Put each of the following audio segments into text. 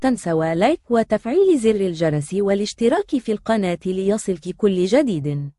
تنسوا لايك وتفعيل زر الجرس والاشتراك في القناة ليصلك كل جديد.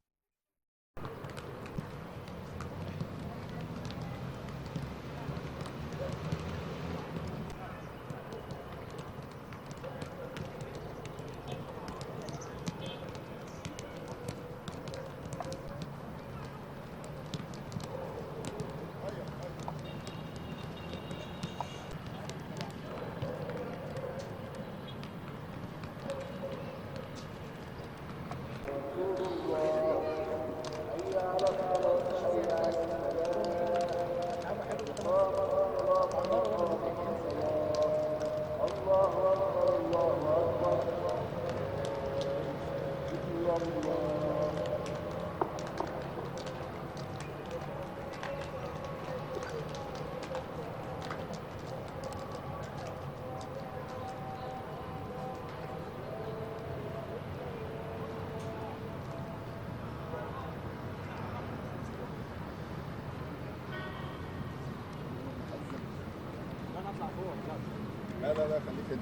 لا خليك انت.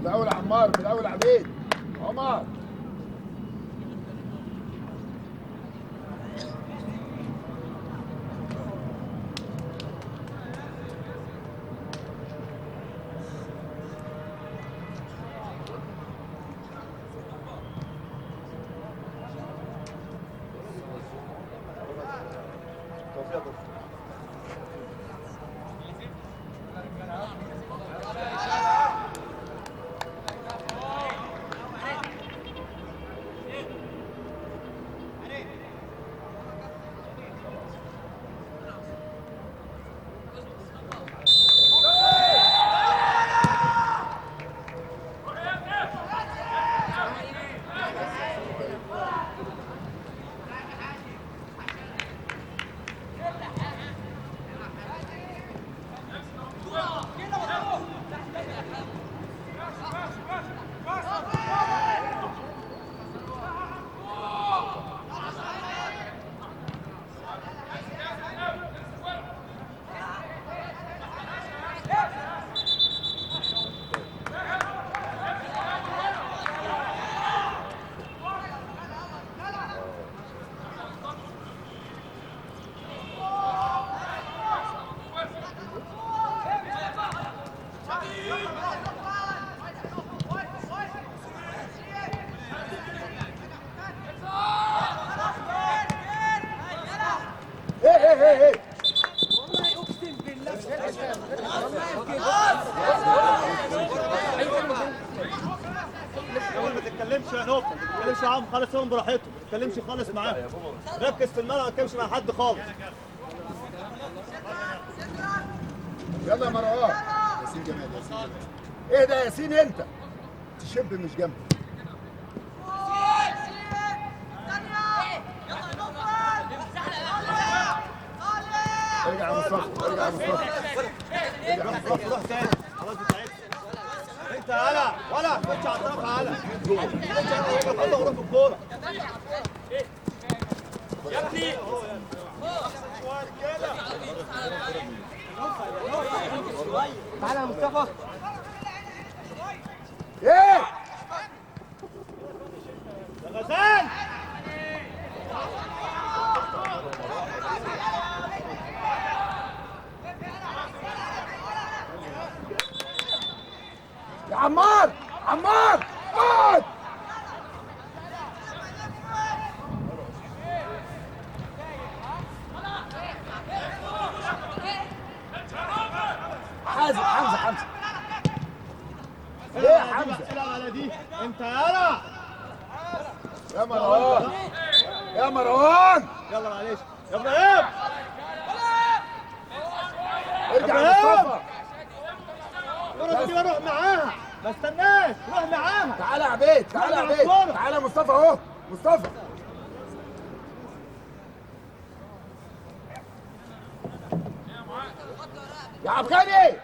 في الاول عمار، في الاول عبيد عمر. ايه والله اقسم بالله ما تتكلمش يا نوفل، ما تتكلمش معاهم خالص، هم براحتهم، ما تتكلمش خالص معاهم. ركز في الملعب، ما تتكلمش مع حد خالص. يلا يا مروان. ياسين جمال، ياسين جمال. ايه ده يا ياسين انت؟ تشب مش جنبي. ارجع يا مصطفى، ارجع يا مصطفى. روح تاني، خلاص بتاعتك. انت يالا ولا خش على الطرف يالا. خش على الطرف وروح بالكوره. يا ابني تعالى يا مصطفى. ايه؟ يا غزال يا عمار، عمار اقعد. حمزه ايه يا حمزه؟ العب على دي انت يالا. يا مروان، يا مروان. يلا معلش يا ابراهيم. ارجع يا مصطفى. الكرة دي روح معاها، ما استناش، روح معاها. تعالى يا عبيد، تعالى يا عبيد، تعالى يا مصطفى اهو. مصطفى يا عبقري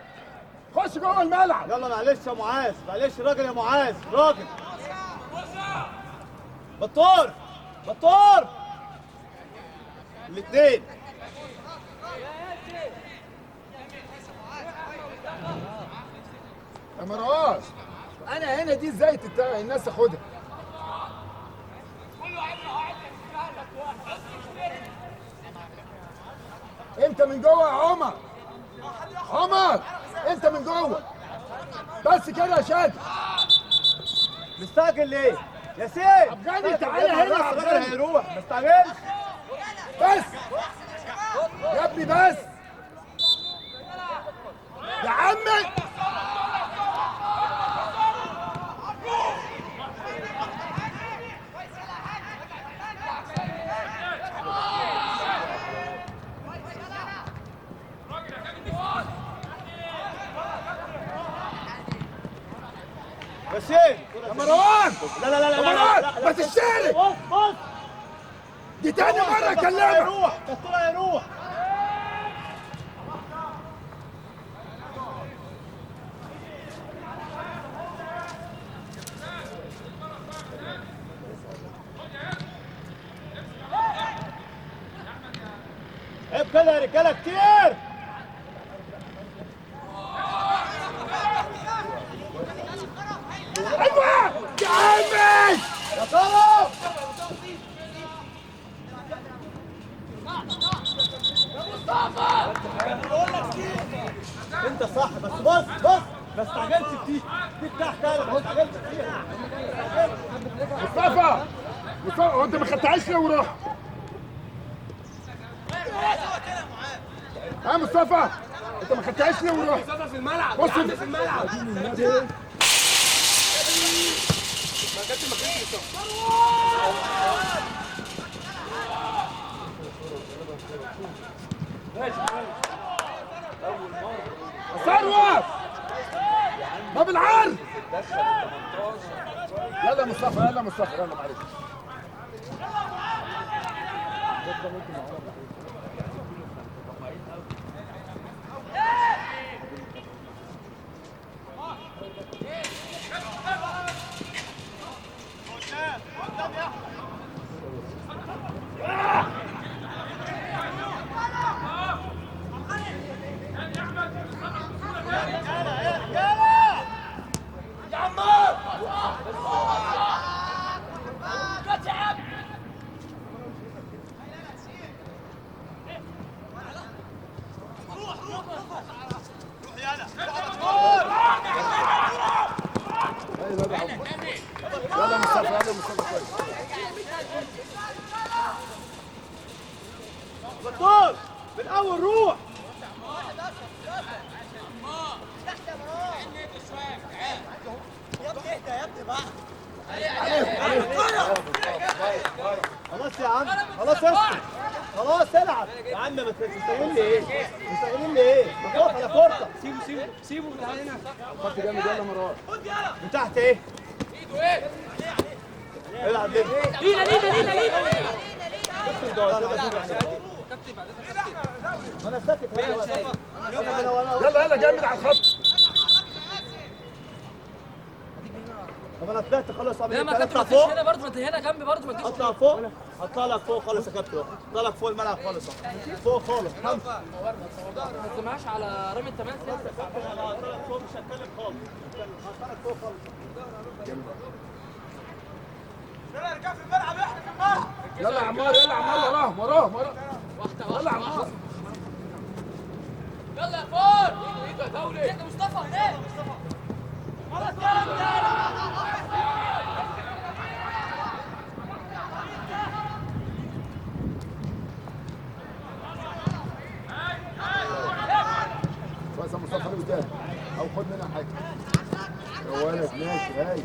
خش جوه الملعب. يلا معلش يا معاذ، معلش راجل يا معاذ، راجل. بطور بطور الاثنين. يا مروان انا هنا دي ازاي الناس تاخدها؟ انت من جوه يا عمر. عمر انت من جوه بس كده يا شادي. مستعجل ليه؟ ياسين عبقري تعالى هنا يا الراجل عبقري. هيروح، ما تستعجلش. بس يا ابني بس يا عمي. ياسين يا مروان لا لا لا لا يا لا مروان ما تشترك. بص بص دي تاني مرة اكلمك. هيروح، دستور هيروح. عيب كده يا رجاله كتير. ايوه يا عمي. يا طارق انت صح، بس بص بص ما استعجلش فيه. دي تحت انا ما استعجلش فيها. مصطفى مصطفى هو انت ما خدتهاش ليه وروح؟ ها مصطفى انت ما خدتهاش ليه وروح؟ مصطفى في الملعب بص يا عم في الملعب. ثروت ما بالعرض. يلا مصطفى يلا مصطفى يلا معلش. يلا مصطفى يلا مصطفى كويس. دكتور من اول روح. خلاص يا عم خلاص اسكت خلاص العب يا عم. ما تستغل لي ايه؟ مستغلين لي ايه؟ ما تقف على فرصه. سيبه تعال هنا. خط جامد يلا مروان. من تحت ايه؟ العب ليه؟ انا ساكت. يلا يلا جامد على الخط. طب انا طلعت خلاص. لا ما اطلع كابتن فوق. هنا برضه ما انت هنا جنبي برضه ما تجيش. اطلع فوق. هطلع لك فوق خالص يا كابتن. اطلع لك فوق الملعب خالص. فوق خالص. ما تسمعش على رامي التماس. انا هطلع لك فوق مش هتكلم خالص. هطلع لك فوق خالص. يلا يا عمار يلا يا عمار وراهم يلا يا عمار. يلا يا فور. ايده يا دولي. يا مصطفى هناك. خلاص كويس يا مصطفى خليه قدام او خد منها حاجه. يا ولد ماشي هاي.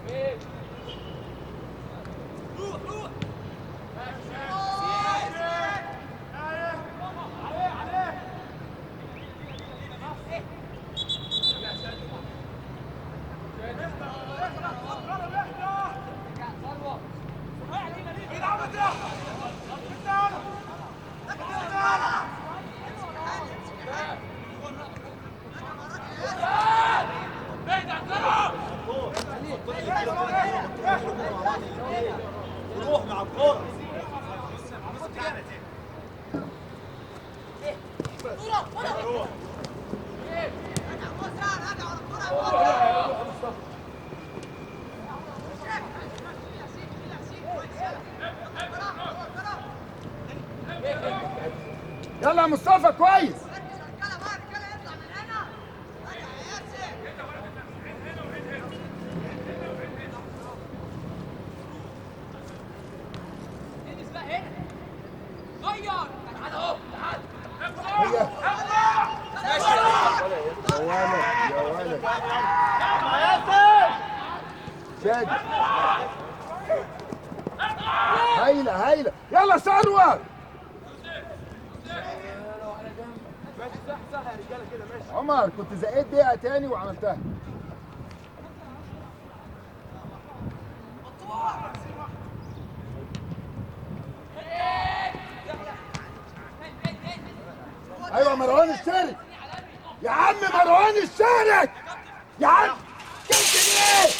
ايه روح مع الكورة. يلا يا مصطفى كويس. يا ولد شاد. هايلة هايلة. يلا ثروت. عمر كنت زقيت دقيقة تاني وعملتها. ايوه مروان اشترك يا عم، مروان اشترك يا عم. كنت ليه؟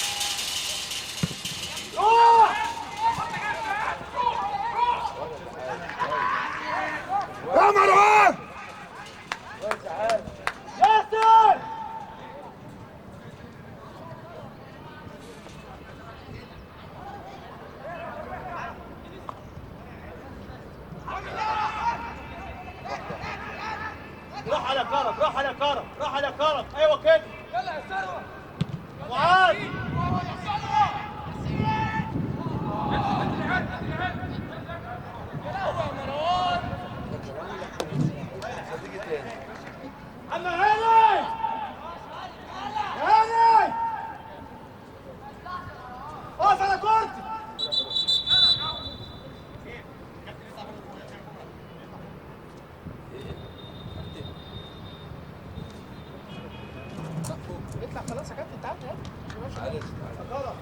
يا مروان ياسر روح على كرم، روح على كرم، روح على كرم. ايوه كده. يلا يا ثروت. معاذ اما هاني هاني اقف على كرسي. اطلع خلاص يا كابتن تعال يلا.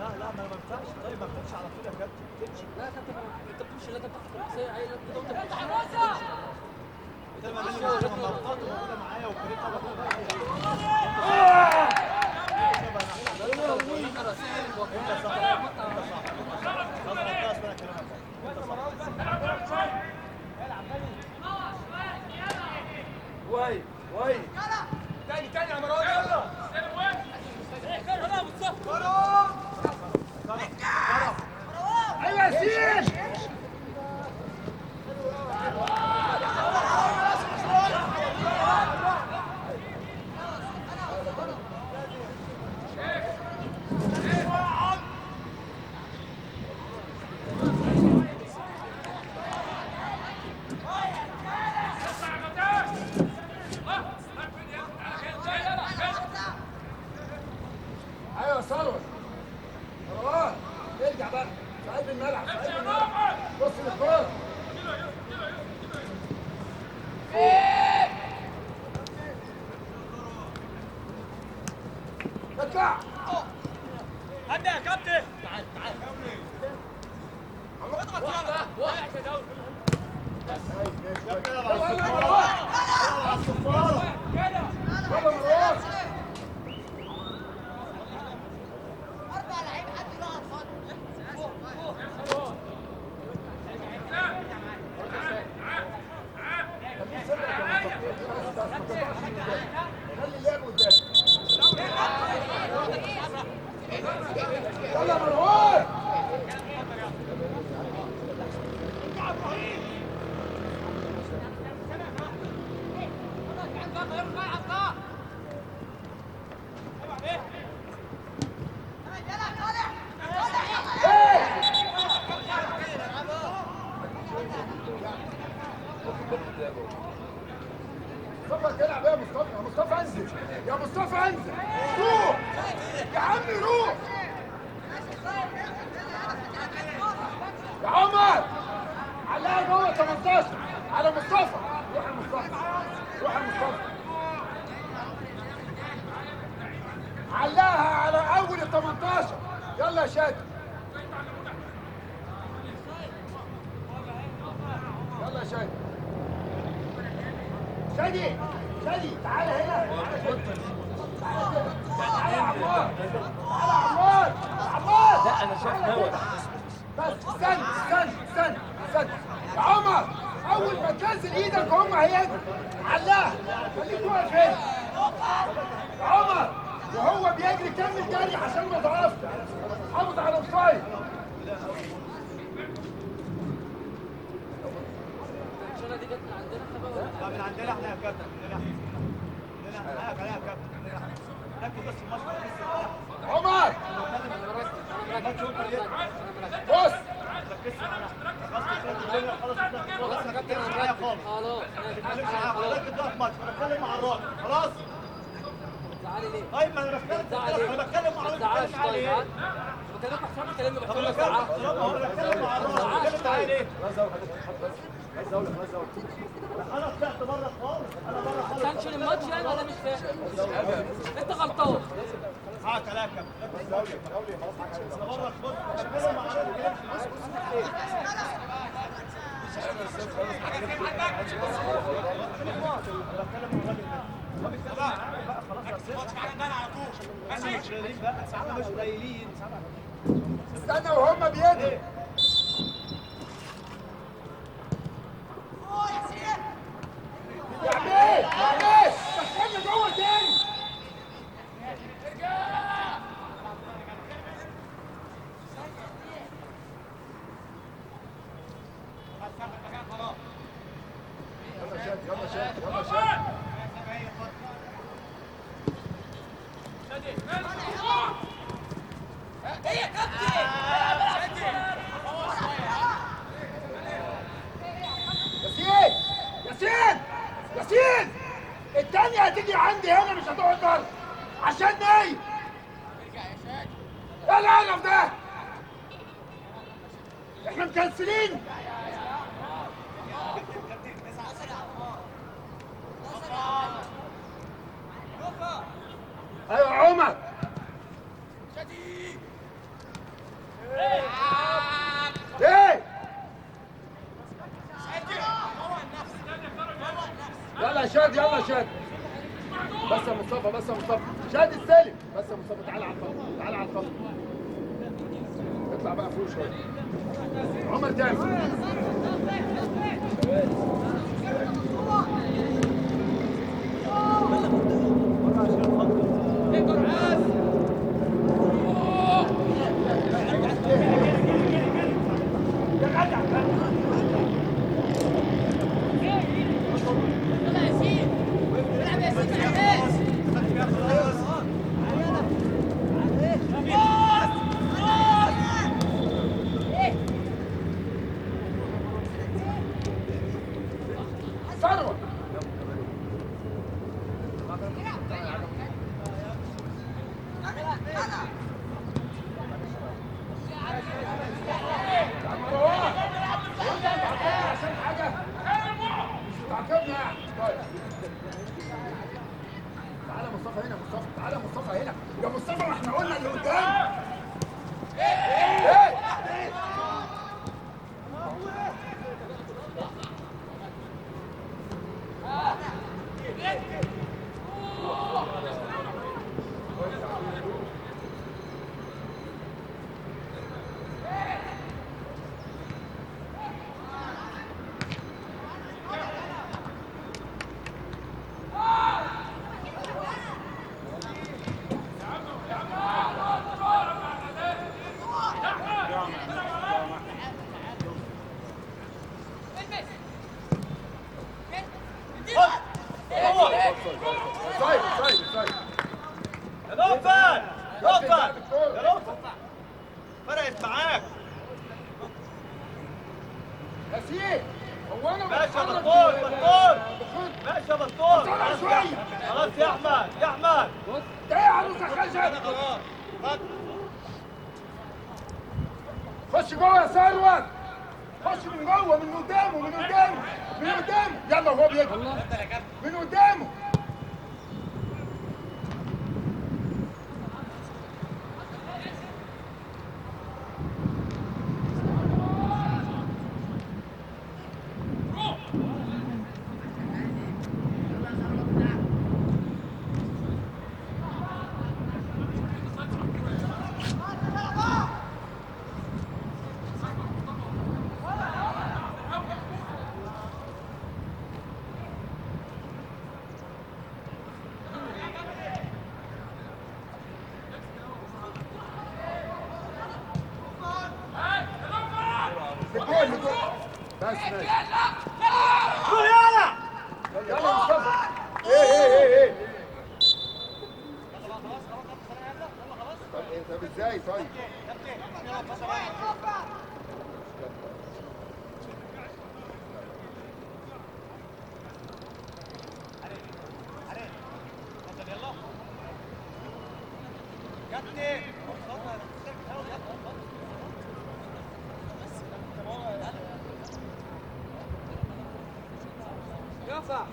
لا لا ما ينفعش. طيب ما تمشي على طول يا كابتن، تمشي. لا يا كابتن انت بتمشي، لا انت بتاخد الرأسية عيل كده وانت بتفتح ده ما بيني وبين مرتضى كده معايا وكريم واي واي. تاني تاني يا مروان يلا. يلا مصطفى. ايوه ياسين. ايوه ثروت. مروان ارجع بقى في قلب الملعب، في قلب الملعب. بص للكوره. اطلع. هدى يا كابتن. تعال تعال. اضغط يلا. واقع يا داود. يلا مروان. خلي اللعب قدام. يلا مروان. مصطفى تلعب ايه يا مصطفى؟ يا مصطفى انزل، يا مصطفى انزل، روح يا عمي روح يا عمر، علقها جوه 18 على مصطفى، روح يا مصطفى، روح يا مصطفى، علقها على اول ال 18. يلا يا شادي، يلا يا شادي، شادي شادي تعالى هنا، تعالى يا عمار، تعالى يا عمار، عمار، لا انا شايف نوى. بس استنى يا عمر، اول ما تنزل ايدك هم هيجوا، علقها، خليك واقف هنا يا عمر، وهو بيجري كمل جري عشان ما تقفش، حافظ على الصايد. من عندنا احنا يا كابتن، عندنا احنا يا كابتن، ركز بس الماتش عمر بص، خلاص يا كابتن انا بتكلم مع الراجل خلاص. تعالي ليه؟ طيب ما انا بتكلم مع الراجل تعالي بكلمك احسن كلمني بحترم تعالى. بتكلم مع الراجل تعالى ليه؟ انا طلعت بره خالص، انا بره خالص. كانش الماتش يعني ولا مش فاهم؟ انت غلطان. حقك عليا يا كابتن، انا بره خالص، بتكلم مع الراجل. استنى وهم بيجروا. يا عميد دخلنا جوه تاني. يلا شاد. ياسين التانية هتيجي عندي هنا مش هتقعد بره عشان نايم. ايه القرف ده؟ احنا مكنسلين. ايوه يا عمر. ايه؟ يلا يا شاد، يلا يا شاد. بس يا مصطفى، شاد السالم. بس يا مصطفى تعالى على الخط، اطلع بقى فوق شويه. عمر تاني. ثروت عشان حاجه مش تعاقبنا يعني. طيب تعالى مصطفى هنا، تعالى مصطفى هنا يا مصطفى، ما احنا قلنا اللي قدام. ايه طيب يا نوفل يا نوفل فرقت معاك. ياسين هو انا ماشي يا بتحرك دكتور، ماشي يا بطول. طلع شويه. خلاص يا احمد يا احمد. ده ايه يا عروسه خشب؟ خش جوه يا ثروت. خش من جوه، من قدامه، من قدامه، من قدامه. يلا وهو بيجري من قدامه. لجوه لجوه. بس ماشي. روح يلا. يلا يا مصطفى. ايه طب ازاي طيب؟ ينفع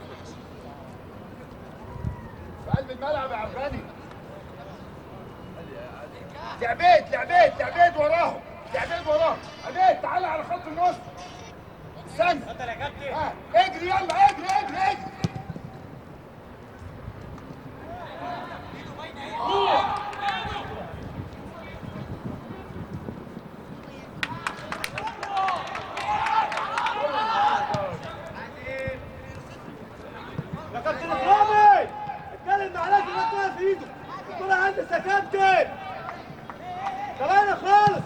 في قلب الملعب يا عباني. لعبيت وراهم. عبيد تعالى على خط النص. استنى. اجري يلا اجري. يا كابتن اكرامي اتكلم مع لازم الكوره في ايده. الكوره عندك يا كابتن. كمان خالص.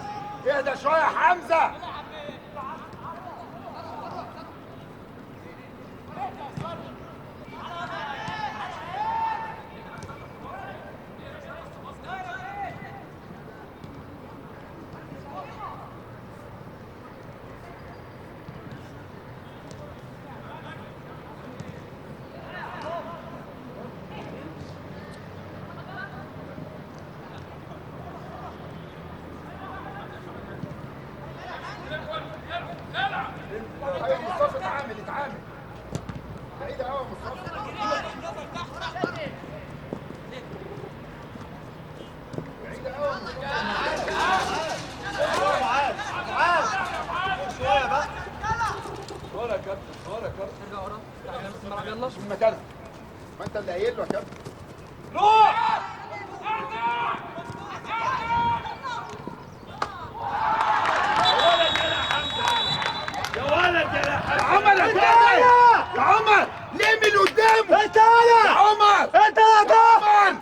اهدى شويه يا حمزه. ايوه مصطفى اتعامل. بعيد قوي يا مصطفى. بعيد قوي. معاذ شويه بقى. ورا يا كابتن. ارجع ورا احنا نص الملعب يلا مش من مكانك. ما انت اللي قايل له يا كابتن. روح. يا ولد يا عمر يا عمر ليه من قدامه؟ انت يا يا عمر انت يا عمر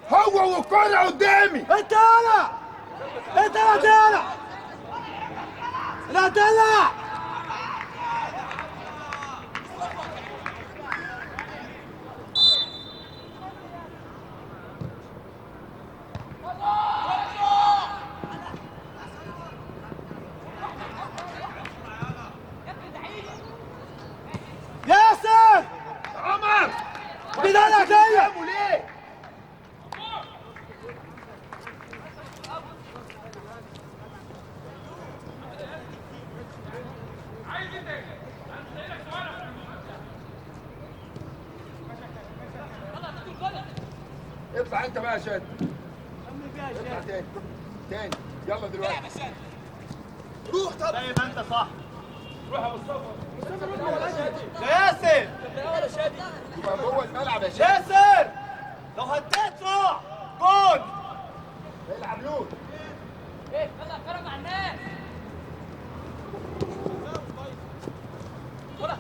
هو والكرة قدامي. انت يا تعالى. لا تلا. ياسر يا عمر بدالك هي. قدامه ليه؟ اطلع انت بقى يا شاد. اطلع تاني. يلا دلوقتي. روح طب. زي ما انت صح. روح يا مصطفى. يا ياسر يبقى جوه الملعب يا شاد. ياسر لو هديت روح جول. العب لود. ايه يلا اتفرج على الناس ورا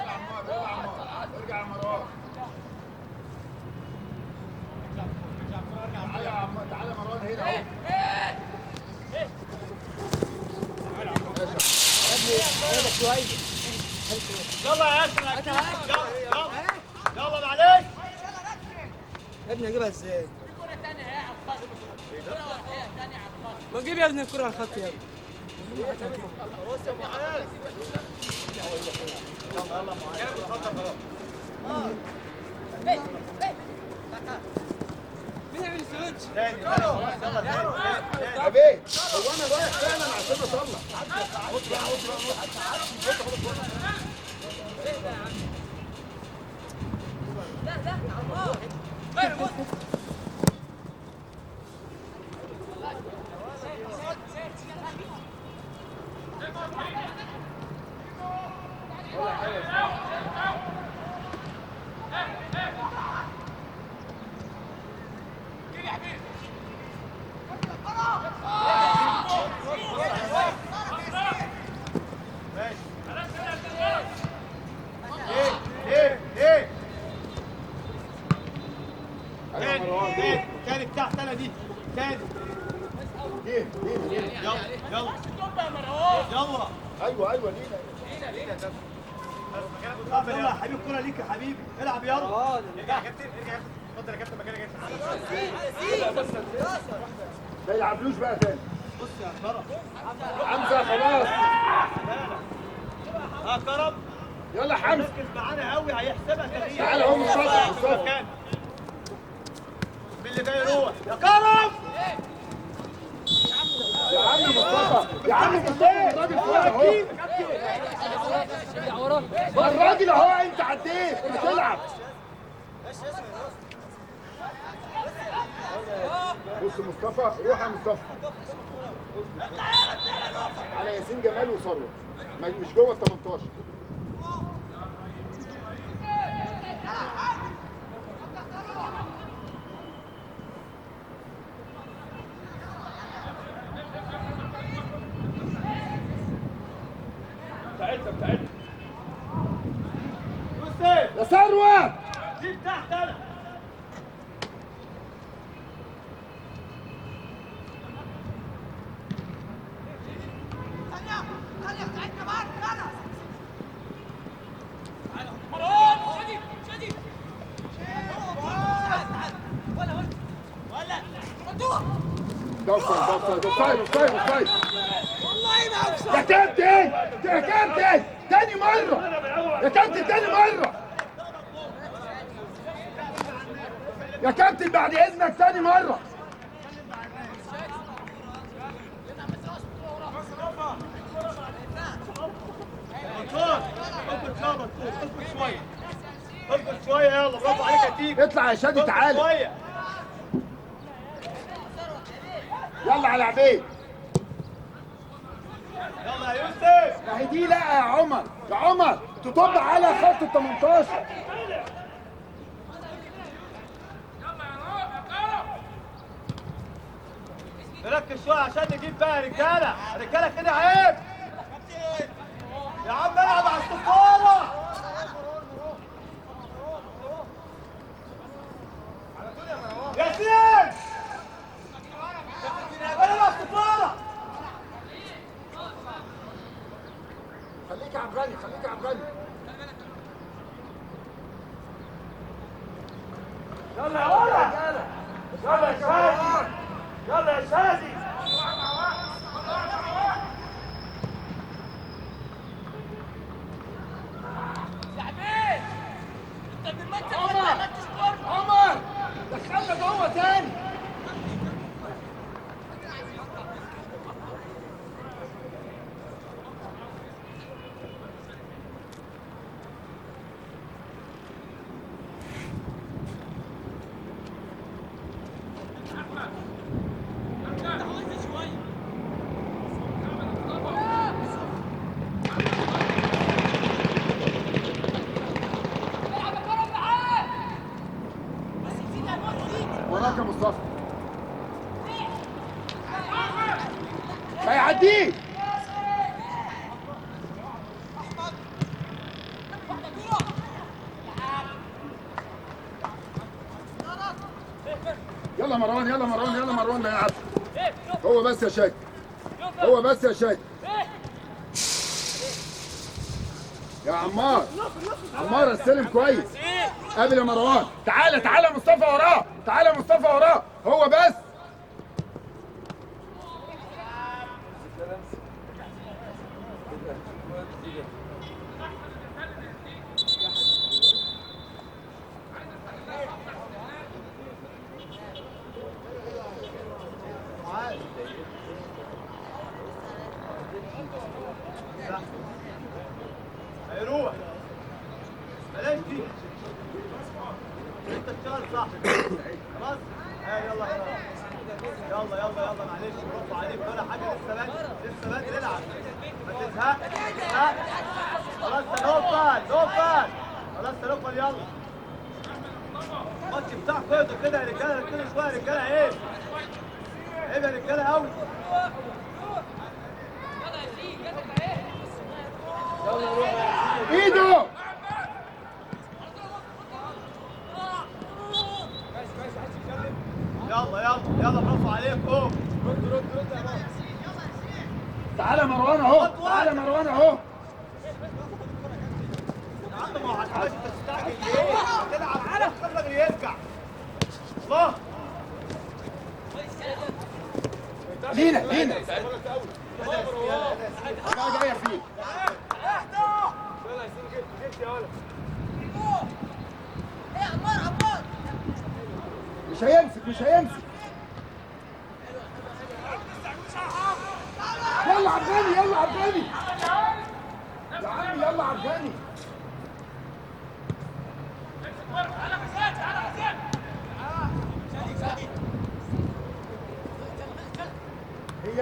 يلا عمار. ارجع يا مروان. تعالى يا مروان هنا اهو. يلا يا ياسر يلا معلش. يا ابني اجيبها ازاي؟ الكرة الثانية يا ما تجيب يا ابني الكرة على الخط يا ابني. مين يعمل السويتش؟ يا بيه هو انا رايح فعلا عشان اطلع. تاني تحت انا دي تاني. ليه يلا يلا يلا. ايوه لينا. يلا يا حبيبي الكرة ليك يا حبيبي، العب يلا. ارجع يا كابتن اتفضل يا كابتن مكانك انت. ما يلعبلوش بقى تاني. بص يا كرم. حمزه خلاص. ها كرم يلا حمزه ركز معانا قوي هيحسبها تغيير. تعالى اهو مصطفى. مين اللي جاي يروح يا كرم؟ يا عم مصطفى الراجل فوق اهو. الراجل اهو انت عديت بتلعب. بص مصطفى روح يا مصطفى على ياسين جمال وثروت مش جوه ال 18. بتاعتنا يا ثروت جيب تحت انا. ده اوفسايد. يا كابتن تاني مرة يا كابتن بعد اذنك تاني مرة. اصبر شوية يلا برافو عليك يا تيجي. اطلع يا شادي تعالى. شوية. يلا على عبيد. يلا يا يوسف. ما هي دي لا يا عمر تطب على خط ال 18. نركز شوية عشان نجيب بقى رجالة كده عيب. يا عم العب على الصفارة. ياسين العب على الصفارة. خليك يا عبد غني. يلا يا ولد. يلا يا شادي. يلا يا شادي. عمر دخلنا جوه تاني. وراك يا مصطفى. ما يعديك. يلا مروان ما يلعبش. هو بس يا شاكر. يا عمار استلم كويس. قابل يا مروان. تعالى مصطفى وراه. هو بس هيروح بلاش دي انت اشتغل صح خلاص. يلا يلا يلا يلا معلش برافو عليك ولا حاجه لسه بدري العب ما تزهقش. خلاص نوفل خلاص نوفل يلا الماتش بتاع كده يا رجاله كل شويه يا رجاله عيب يا رجاله قوي. ايده يلا برافو عليك. قوم رد يا بابا. تعالى مروان اهو، تعالى مروان اهو. يا عم ما هو عشان انت تستعجل ليه؟ تلعب على الراجل يرجع. الله لينا حاجه جايه فيك. مش هيمسك يلا عبداني يا عم يلا عبداني. هي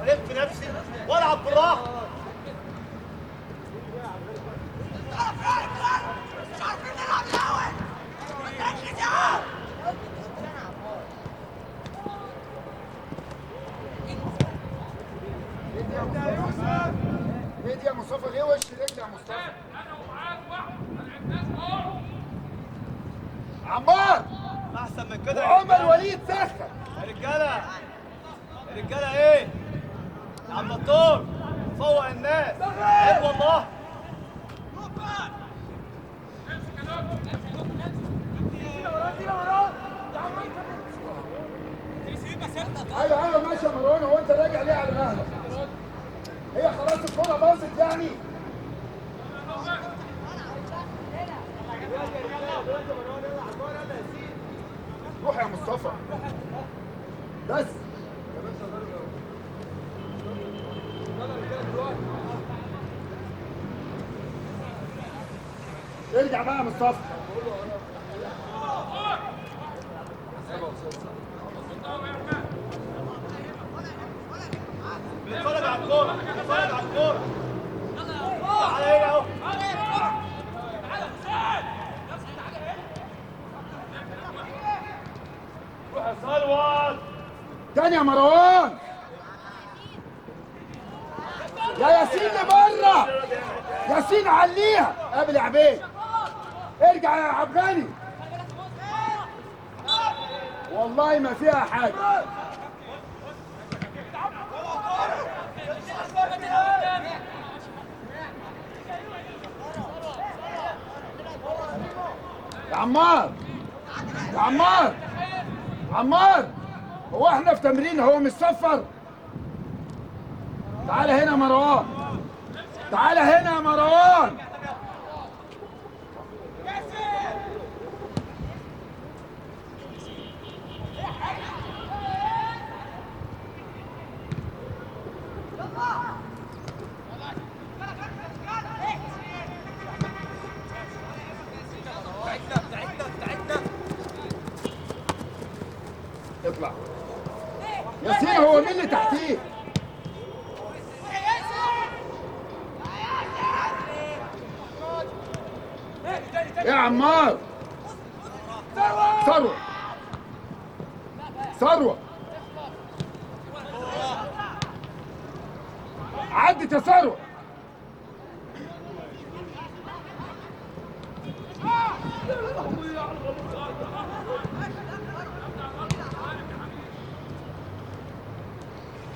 لف نفسي والعب بالراحه. ايدي يا مصطفى ليه وش رجلي يا مصطفى؟ عمار احسن من كده عمر وليد سخن يا رجاله ايه يا عم الدكتور فوق الناس عيب والله. ايوه ماشي يا مروان. هو انت راجع ليه على مهلك؟ هي خلاص الكوره باظت يعني. روح يا مصطفى بس. ارجع بقى يا مصطفى. بيتفرج على الكوره تعالى هنا اهو. روح يا صلوات تاني يا مروان. يا ياسين لبره، ياسين عليها قابل يا عبيد. ارجع يا عبغاني والله ما فيها حاجه. يا عمار هو احنا في تمرين؟ هو مش صفر؟ تعالى هنا يا مروان، تعالى هنا يا مروان. اطلع ياسين. هو مين اللي تحتيه؟ يا عمار ثروة عدت يا ثروة.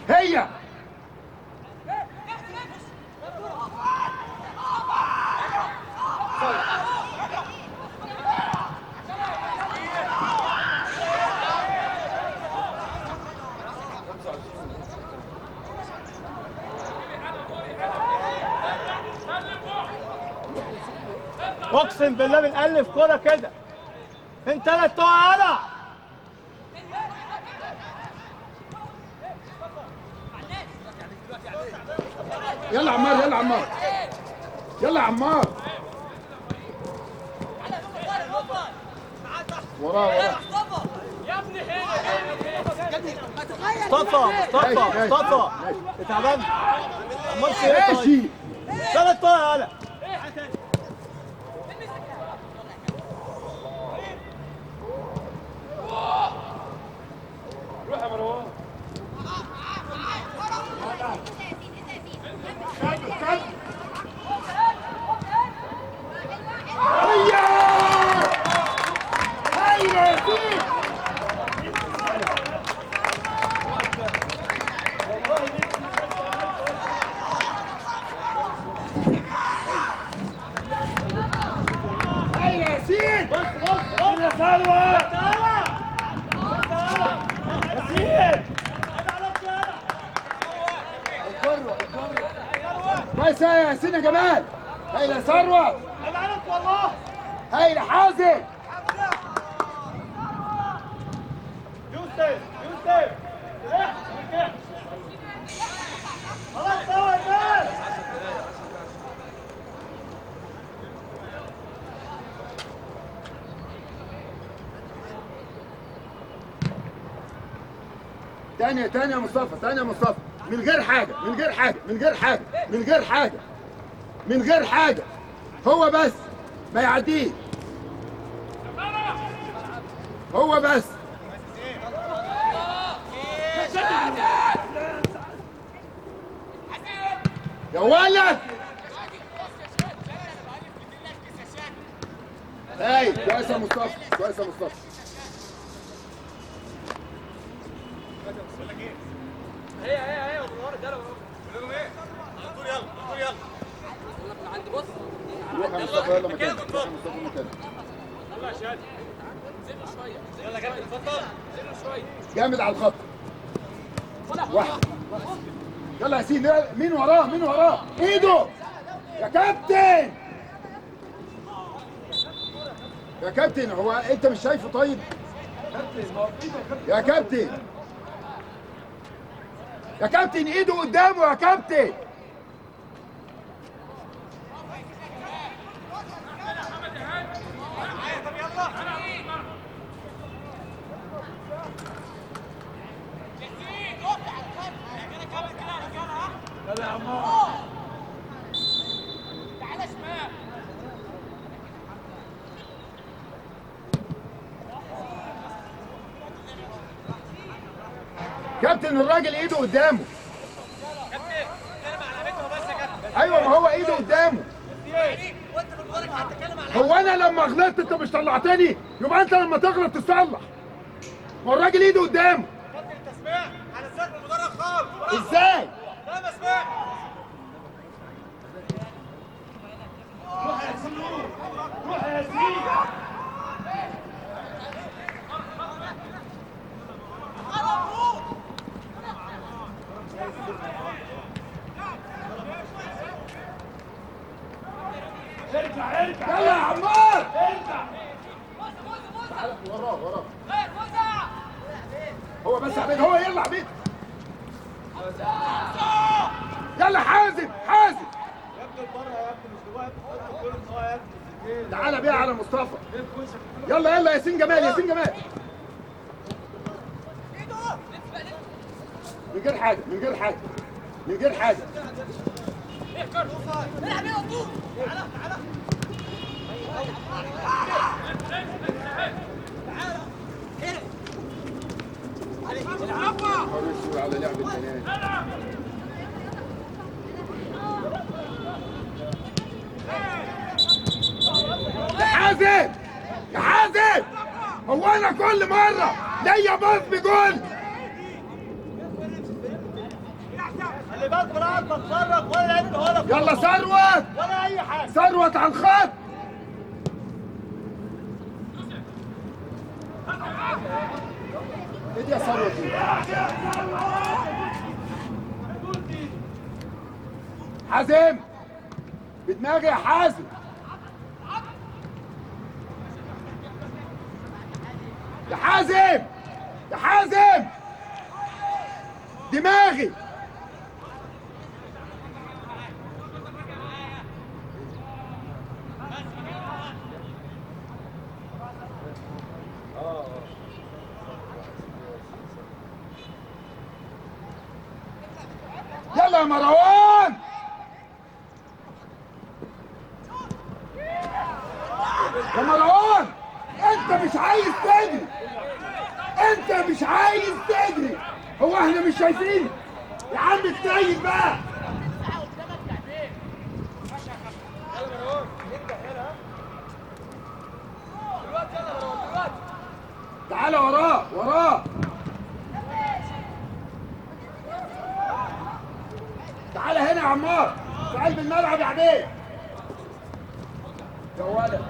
هي اقسم بالله بنألف كوره كده. انت ثلاث تقع انا. يلا عمار يلا عمار يلا عمار وراه يا ابني مصطفى اتعبان. عملت ايه طيب؟ ماشي ثلاث تقع انا. روح يا مروان هيا هيا فيك هيا ياسين يا سلوى كويس يا ياسين يا جمال هيا ثروت والله. هيا حازم يوسف خلاص سوا الناس. تاني يا مصطفى تاني يا مصطفى من غير حاجة من غير حاجة من غير حاجة من غير حاجة من غير حاجة هو بس ما يعديه هو بس يا ولد هاي كويس يا مصطفى كويس يا مصطفى هي والله رجاله كلهم ايه؟ يلا من عند بص روح يا مصطفى يلا مكانك روح يا مصطفى مكانك يلا يا شادي زله شويه يلا يا كابتن اتفضل زله شويه جامد على الخط واحد يلا يا ياسين مين وراه ايده يا كابتن يا كابتن هو انت مش شايفه طيب يا كابتن يا كابتن ايده قدامه يا كابتن كابتن الراجل ايده قدامه ايوه ما هو ايده قدامه هو انا لما غلطت انت مش طلعتني يبقى انت لما تغلط تصلح ما الراجل ايده قدامه انت سمعت على الزق المدرج خالص. ازاي لا ما سمعت. روح يا ياسين يلا يا عمار وراه هو بس عبيد هو يلا عبيد يلا حازم يا ابني بره يا ابني مش دلوقتي تحط كل ان هو يا ابني. تعالى بيها على مصطفى يلا ياسين جمال من غير حاجه العب يلا طول تعالى على لعب البنات يا حازم هو انا كل مره ليا باص بجول خلي بالك لا تتصرف ولا انت ولا يلا ثروت ولا اي حاجه. ثروت على الخط ايه دي يا ثروت حازم بدماغي يا حازم يا حازم يا حازم دماغي. يلا يا مروان. يا مروان انت مش عايز تجري، انت مش عايز تجري. هو احنا مش شايفين يا عم؟ اتنين بقى. تعالى وراه وراه. تعالى هنا يا عمار في قلب الملعب يا عبيد. يا ولد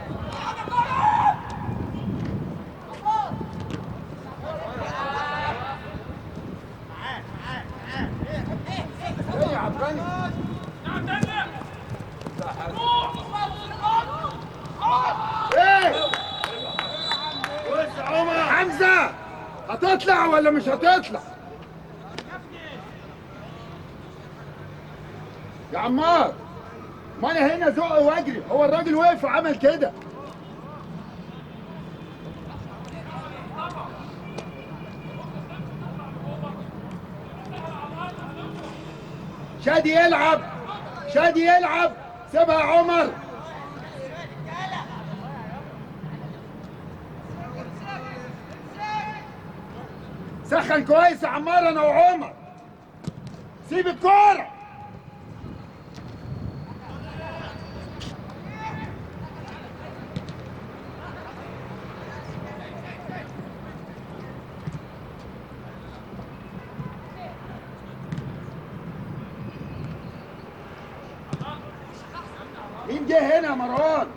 ايه يا عبد ايه حمزة هتطلع ولا مش هتطلع؟ يا عمار ما انا هنا زق واجري، هو الراجل وقف وعمل كده. شادي يلعب، شادي يلعب، سيبها يا عمر. سخن كويس يا عمار انا وعمر. سيب الكوره. مين جه هنا يا مروان؟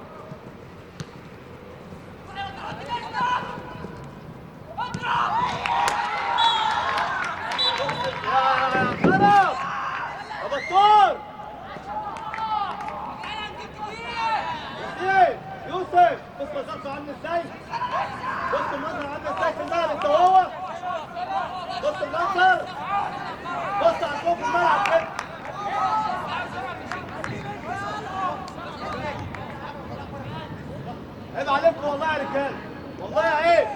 يوسف بص مسافته عامله ازاي؟ بص المنظر عامله ازاي في الملعب انت وهو؟ بص المنظر، بص عندكم في الملعب كده. عيب عليكم والله يا رجاله، والله عيب.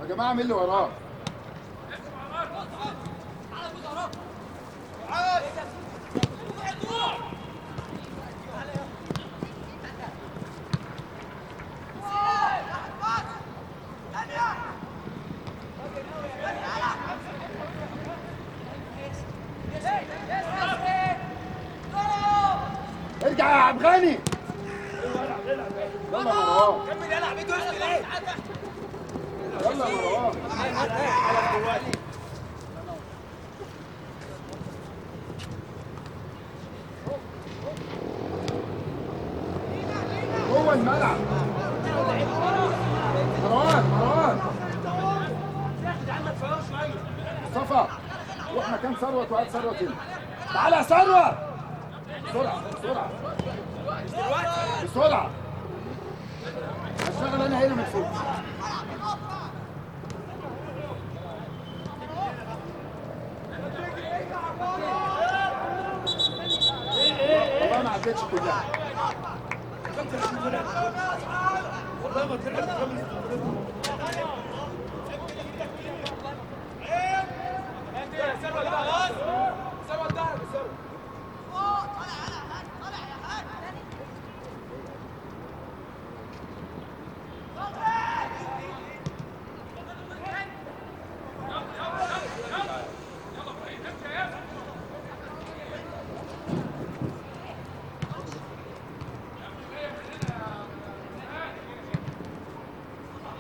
يا جماعه مين اللي وراه؟ ارجع يا عبد غني. يلا يا مروان. كمل يلعب ايده يسكت ليه؟ يلا يا مروان. جوه الملعب. روح مكان ثروت وهات ثروت هنا. تعالى يا ثروت بسرعه بسرعه بسرعه. هشتغل انا هنا من فوق. والله ما عدتش كلها. والله ما طلعت.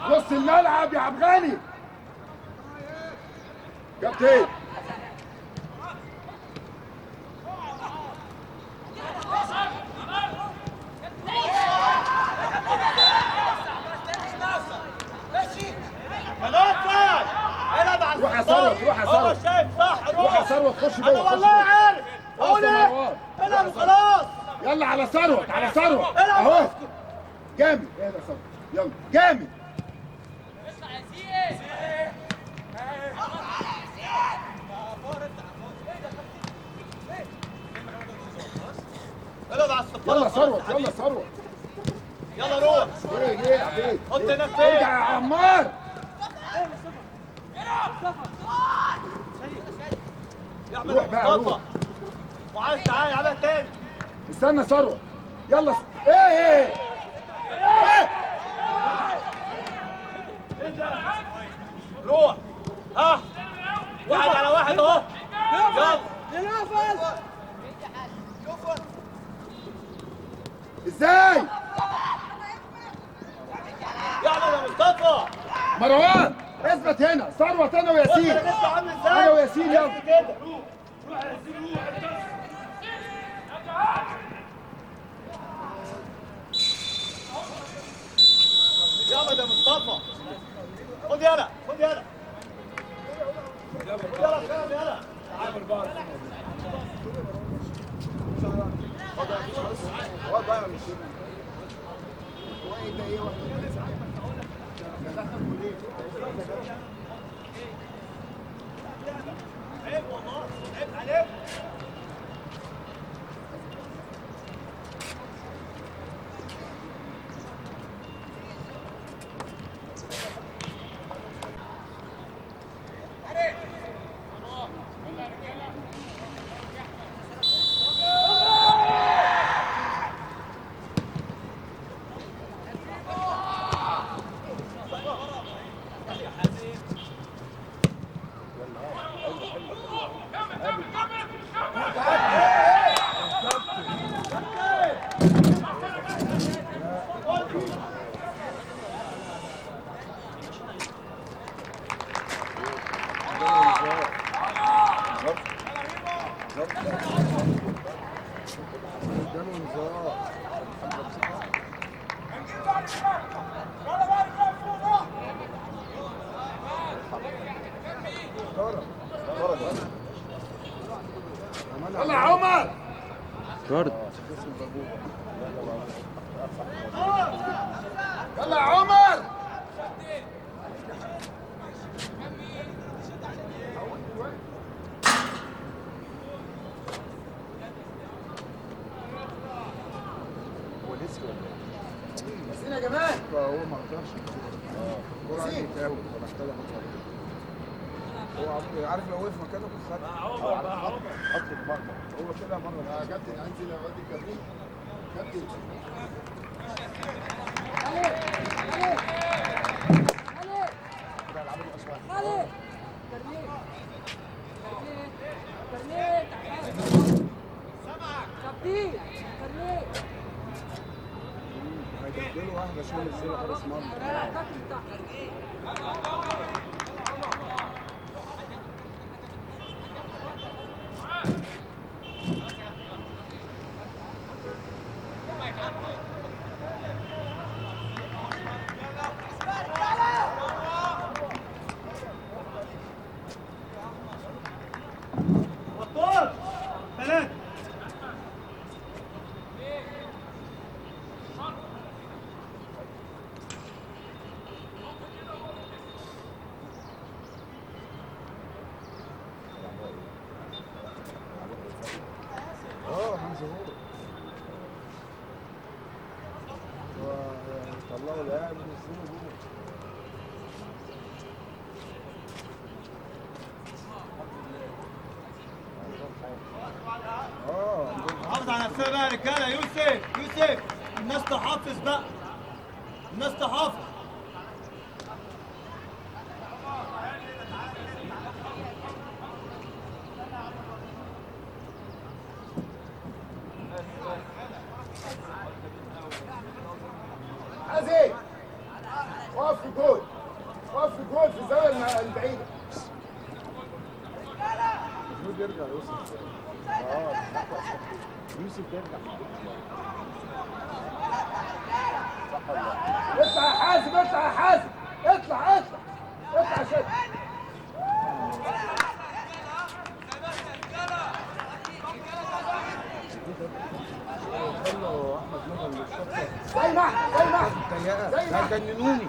نص الملعب يا عبد الغني. كابتن روح يا ثروت روح يا ثروت. شايف صح روح يا ثروت خش جوه. انا والله عارف. اقول ايه؟ مروان. العب خلاص. يلا على ثروت على ثروت العب اهو. جامد. ايه ده ثروت. يلا جامد. العب على الصفارة. يلا ثروت يلا ثروت. يلا روح. ايه عبيد. حط هناك فين؟ ارجع يا عمار. روح بقى روح. وعايز تعالى يلعبها تاني. استنى ثروت. يلا ايه روح. ها واحد على واحد اهو. يلا ازاي يلا يا مصطفى. مروان اثبت هنا. ثروت انا وياسين. بص انا لسه عامل ازاي. انا وياسين يلا كده. يلا يا مصطفى. خد يلا خد يلا. يلا كلام يلا. عيب والله عيب عليك. يلا يا عمر. طرد. يلا يا عمر. ياسين يا جمال. هو ما قدرش الكورة عندي تعبت فمحتاج احط هو عارف لو وقف مكانه كنت حط المرمى هو كده مرة. يا كابتن انزل يا واد الكابتن. كابتن هيدخله واحدة شوية ازاي حارس مرمى. لا بنزله جوه. حافظ على نفسها بقى يا رجاله. يوسف يوسف الناس تحافظ بقى، الناس تحافظ. حازم وقف في الجول، وقف في الجول في الزاويه البعيده. المفروض يرجع يوسف. يوسف يرجع. صح ولا لا؟ اطلع يا حازم، اطلع يا حازم، اطلع اطلع اطلع يا شد. خلوا احمد نور اللي الشطه زي ما احنا زي ما احنا الضيقه زي ما احنا. هيجننوني.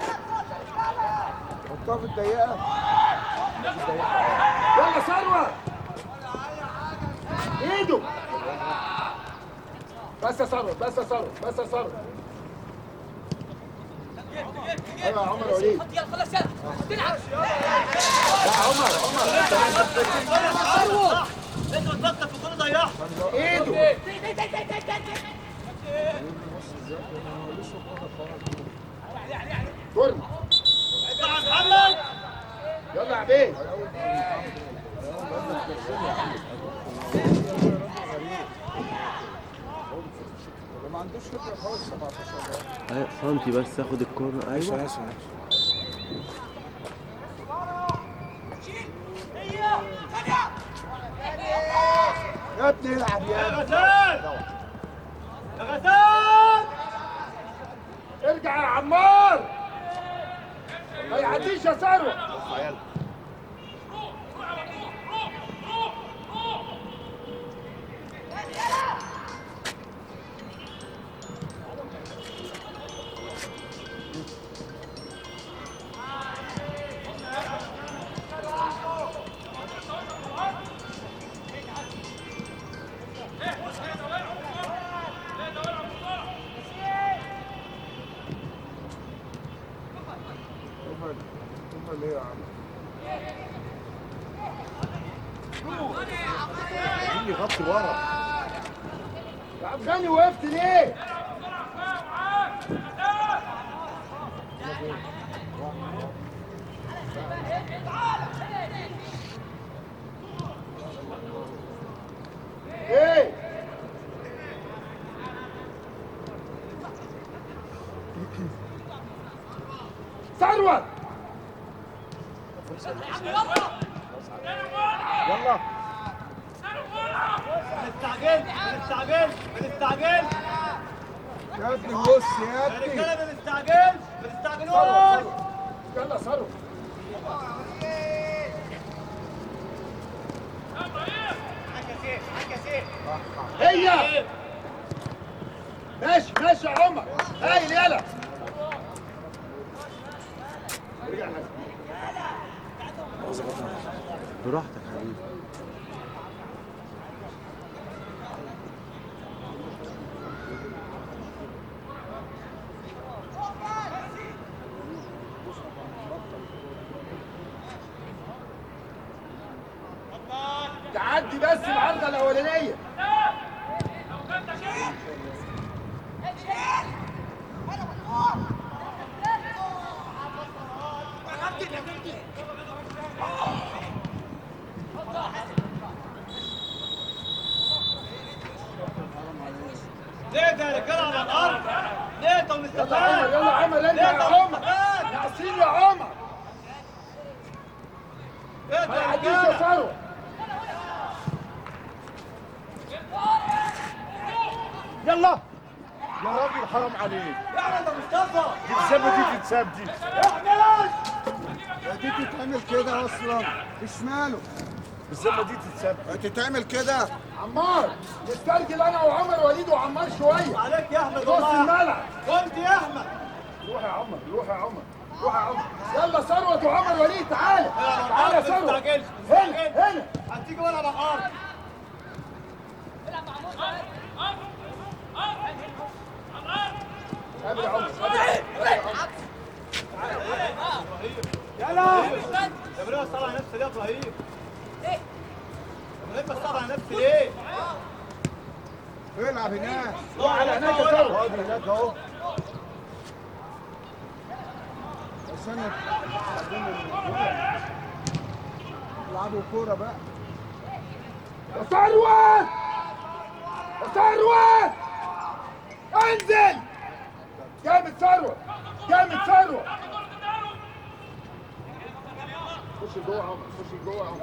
حطها في الضيقه. يلا ثروت ايده. بس يا ثروت، بس يا ثروت، بس يا ثروت. ايوه يا عمر وليد. يلا خلاص يلا تلعب. يا عمر ثروت انت بتفكر في كل ضياع. ايده. كورن. اطلع يا محمد. يلا يا عبيد. ما عندوش فكره خالص 17 ايوه سنتي بس اخد الكورنر. ايوه ماشي. يا ابني العب يا يا ابني. غزال يا غزال. ارجع يا عمار. ما يعديش يا ثروت. هم ليه يا عم؟ مين يغطي ورا؟ يا عم غني وقفت ليه؟ ايه؟ ثروت. يلا ما نستعجلش ما نستعجلش ما نستعجلش يا ابني بص يا يا ابني. رجاله. ما نستعجلش ما تستعجلوش. يلا ثروت. هي ماشي ماشي يا عمر. هايل يلا. رجع براحتك حبيبي. تعدي بس العرضه الاولانيه. ليه ده يا رجاله على الارض؟ ليه انت يلا عمر، يلا عمر، انت يا عمر. ناقصين يا عمر. ما يعديش يا ثروت. يلا يا راجل حرام عليك. احمد يا مصطفى. الزبه دي تتساب دي. احمد دي تتعمل كده اصلا. مش ماله. الزبه دي تتساب. تتعمل كده. عمار نسترجل انا وعمر وليد وعمار شويه. عليك يا احمد نص والله. الملعب. كنت يا احمد. روح يا عمر، روح يا عمر، روح يا عمر. يلا ثروت وعمر وليد تعالى. تعالى يا ثروت. ما تستعجلش. هنا هنا. هتيجي ولا على الارض. قابل يا عمر، قابل يا عمر. ليه يا ابراهيم؟ ابراهيم بتصعب على نفسي ليه؟ العب هناك. روح على هناك يا ثروت. اقعد هناك اهو. استنى. العبوا كورة بقى. يا ثروت يا ثروت انزل. جامد ثروت جامد ثروت. خش جوه اهو خش جوه اهو.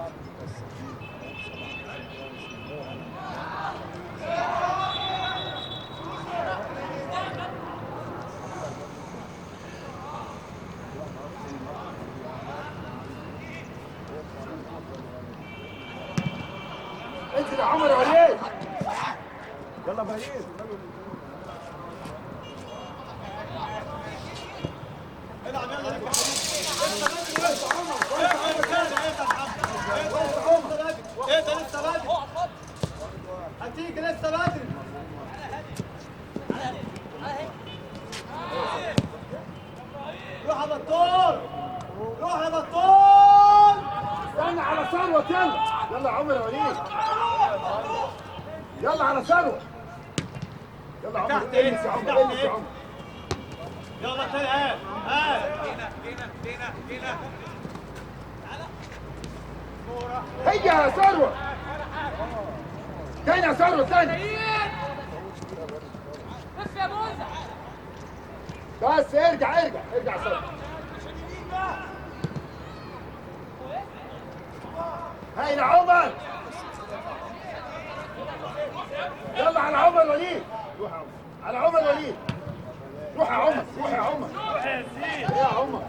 انزل يا عمر يا وليد. يلا بهير. العب يلا ليك ايه ده لسه بدري هتيجي لسه بدري روح يا بطال روح يا بطال استنى على ثروت يلا. يلا يا عمر يا وليد. يلا على ثروت. يلا يا عمر تحت ايه؟ انس يا عمر تحت انس ايه؟ يا عمر. يلا تاني ها ها هيا يا ثروت. تاني يا ثروت تاني. لف يا موزة. بس ارجع ارجع ارجع يا ثروت. هيا يا عمر. يلا على عمر وليد. روح يا عمر على عمر وليد. روح يا عمر روح يا عمر. ايه يا عمر.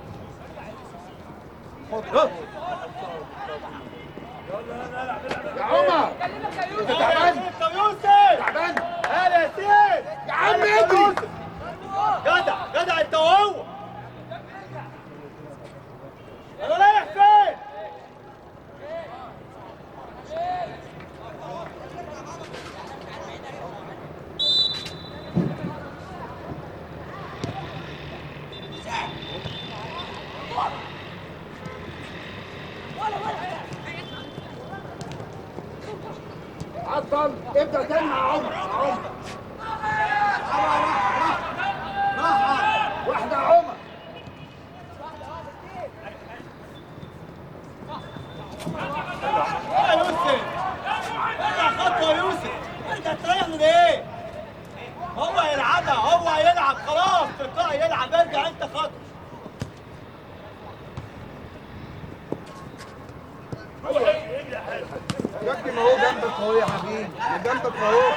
يا عمر كلمك يا انت يوسف. تعبان يا يوسف تعبان. هلا يا سيد يا عم اجري. جدع جدع انت وهو انا رايح فين؟ عطل ابدا تاني مع عمر مع عمر. واحده يا عمر. يا يوسف ارجع خطوه يا يوسف انت هتريح من ايه؟ هو يلعبها هو هيلعب خلاص تلقائي يلعب ارجع انت خطوه يا ابني ما هو جنبك اهو يا حبيبي. ما جنبك اهو.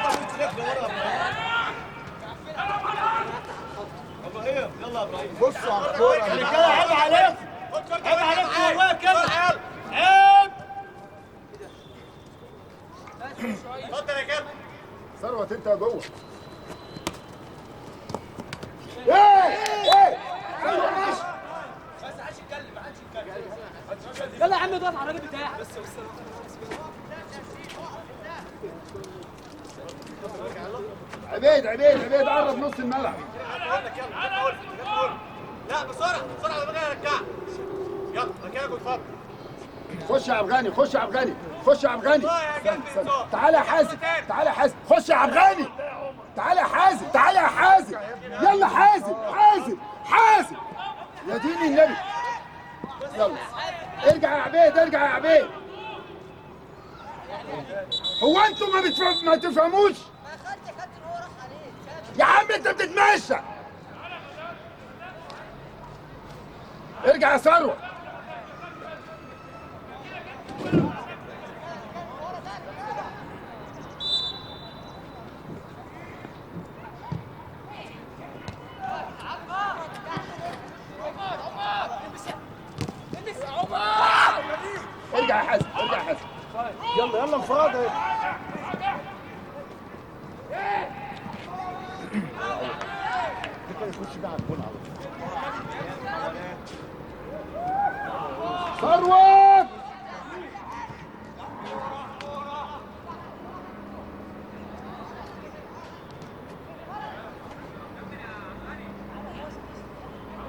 ابراهيم يلا يا ابراهيم بصوا على الكورة يا رجاله جدعان. عيب عليك عيب عليك والله كده عيب اتفضل يا كابتن ثروت انت جوه. ايه ايه ثروت ماشي. يلا يا عم اضغط على الراجل بتاعك. عبيد عبيد عبيد قرب نص الملعب. لا بسرعه بسرعه لما اجي ارجعك يلا مكانك واتفضل خش يا عبد الغني خش يا عبد الغني خش يا عبد الغني. يا كابتن استنى. صوت. تعالى يا حازم تعالى يا حازم خش يا عبد الغني. تعالى يا حازم تعالى يا حازم. يلا حازم حازم حازم يا دين النبي. يلا ارجع يا عبيد ارجع يا عبيد. هو انتوا ما تفهموش يا عم انت بتتمشى. ارجع يا ثروت. ارجع يا حازم ارجع يا حازم. يلا يلا انفراد. يخش بقى على الجول على طول. ثروت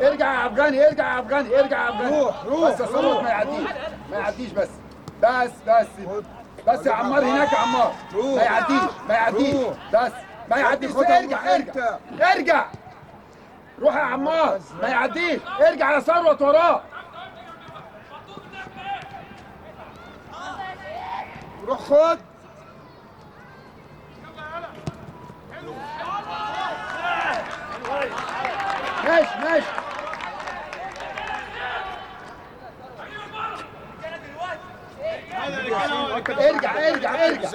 ارجع يا عبد الغني ارجع يا عبد الغني ارجع يا عبد الغني. روح روح بس يا ثروت ما يعديش. ما يعديش بس. بس يا عمار هناك يا عمار. ما يعديش ما يعديش. بس ما يعديش. ارجع روح يا عمار. ما يعديش. ارجع يا ثروت وراه. روح خد. ماشي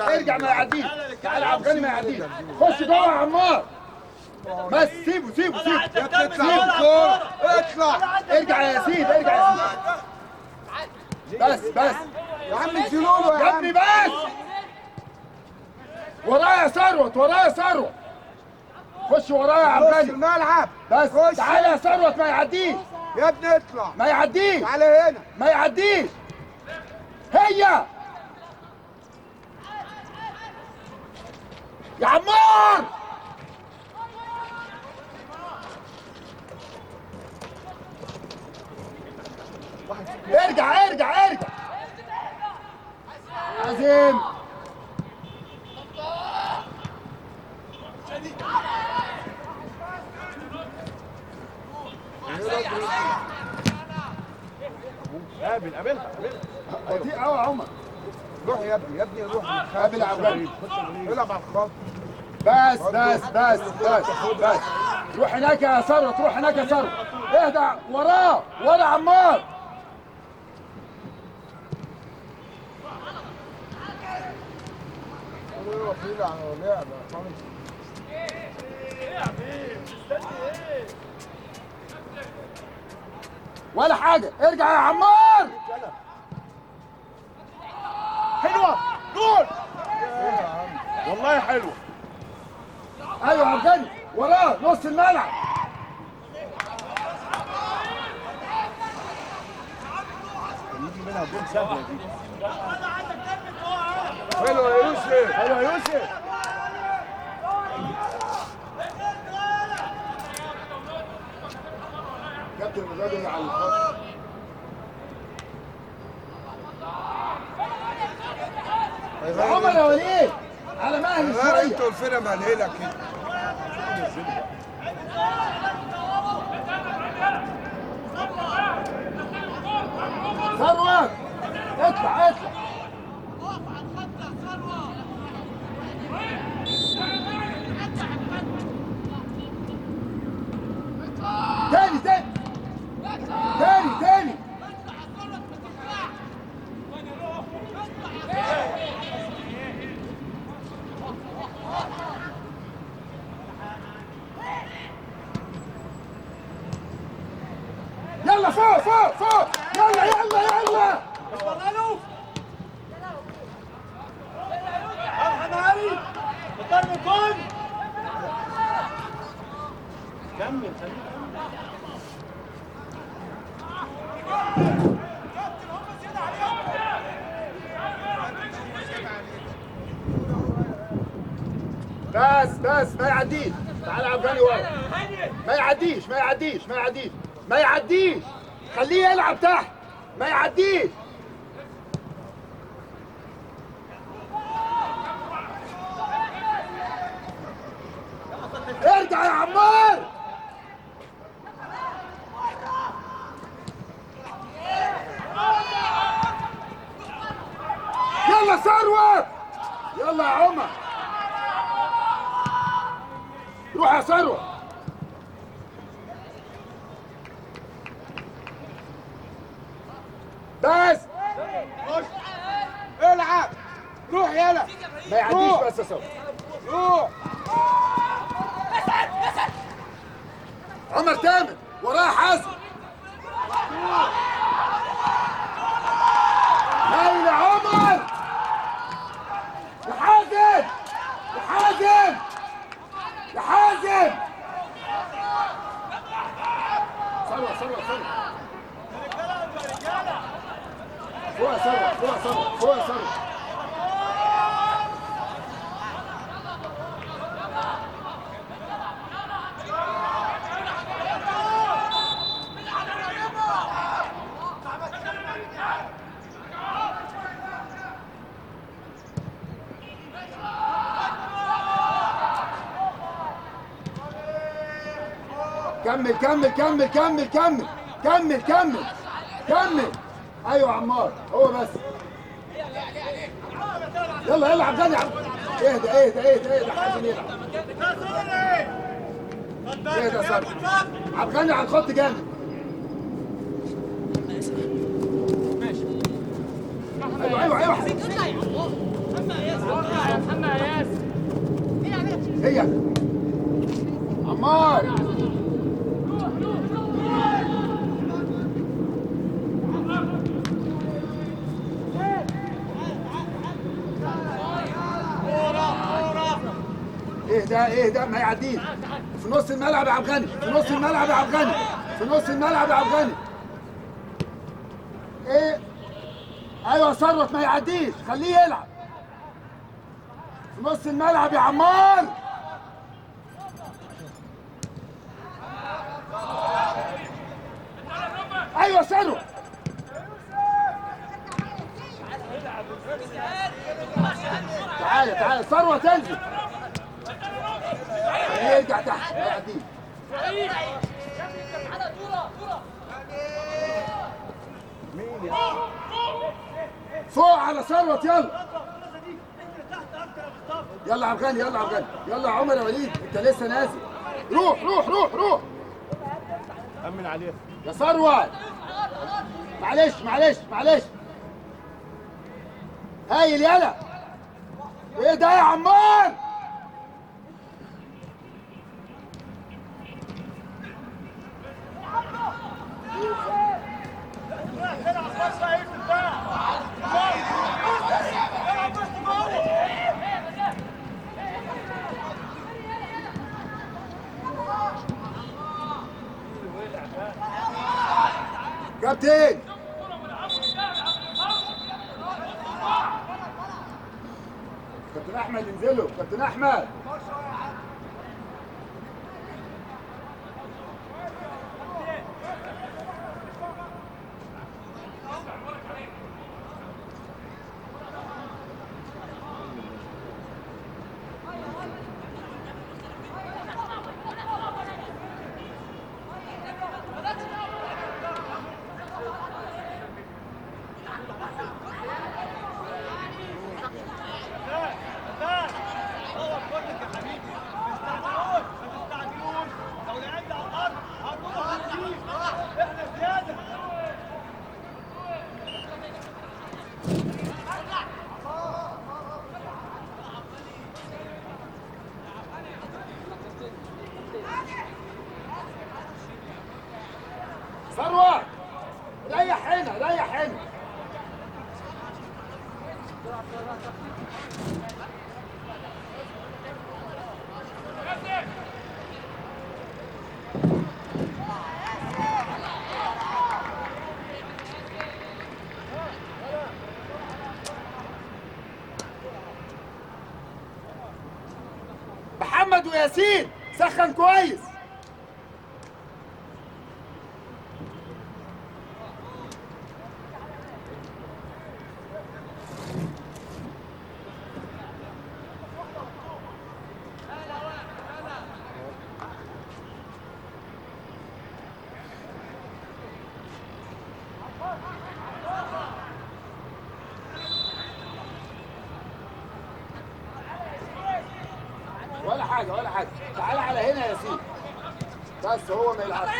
ارجع ما يعديش. تعالى عبد الغني ما يعديش. خش جوه يا عمار. بس سيبه اطلع. ارجع يا ياسين بس يا عم انزلوا يا ابني بس. ورايا ثروت خش ورايا يا عبد نص الغني. الملعب بس خش. تعالى يا ثروت ما يعديش. يا ابني اطلع. ما يعديش. تعالى هنا. ما يعديش. هيا يا عمار. ارجع عظيم. قابلها بطيء قوي يا عمر. روح يا ابني روح. قابل يا عبد. العب على الخط. بس روح هناك يا ثروت. اهدى ورا عمار. وكيل على لعبه ولا حاجه. ارجع يا عمار. حلوه جول والله حلوه. ايوه يا عبد الغني وراه نص الملعب. يجي منها جول سهله دي. حلو يا يوسف. كابتن الراجل على الخط. يا عمر يا وليد على مهل شويه. انتوا الفرقه مهلهله كده. ثروت اطلع. تاني يلا فوق يلا كمل بس ما يعديش. تعالى عبد الغني ورا. ما يعديش. خليه يلعب تحت. ما يعديش. ارجع يا عمار. يلا ثروت. يلا يا عمر. روح يا ثروت. بس العب. روح يلا. ما يعديش. بس يا ثروت. روح. عمر تامر وراه حازم. هاي يا عمر. يا حازم. ثروت. فوق يا ثروت. كمل كمل كمل كمل كمل كمل كمل كمل. ايوه يا عمار، هو بس. يلا يلا عبد الغني. اهدى اهدى اهدى اهدى، عايزين يلعب. اهدى يا صاحبي. عبد الغني على الخط جامد. ايوه ايوه ايوه. هي عمار. اهدى اهدى، ما يعديش. في نص الملعب يا عبد الغني، في نص الملعب يا عبد الغني، في نص الملعب يا عبد الغني. ايه؟ ايوه ثروت، ما يعديش، خليه يلعب. في نص الملعب يا عمار. ايوه ثروت. تعالى تعالى ثروت، انزل. يرجع تحت، ما يعديش. فوق على ثروت، يلا يلا يا عبد الغني، يلا يا عبد الغني، يلا يا عمر يا وليد، انت لسه نازل. روح روح روح روح. امن عليه يا ثروت. معلش معلش معلش. هايل يلا. ايه ده يا عمار؟ كابتن. كابتن احمد انزلوا، كابتن احمد. ثروت ريح هنا، ريح هنا. محمد وياسين سخن كويس. ولا حاجة ولا حاجة، تعالى على هنا يا ياسين. بس هو ما يلعبش،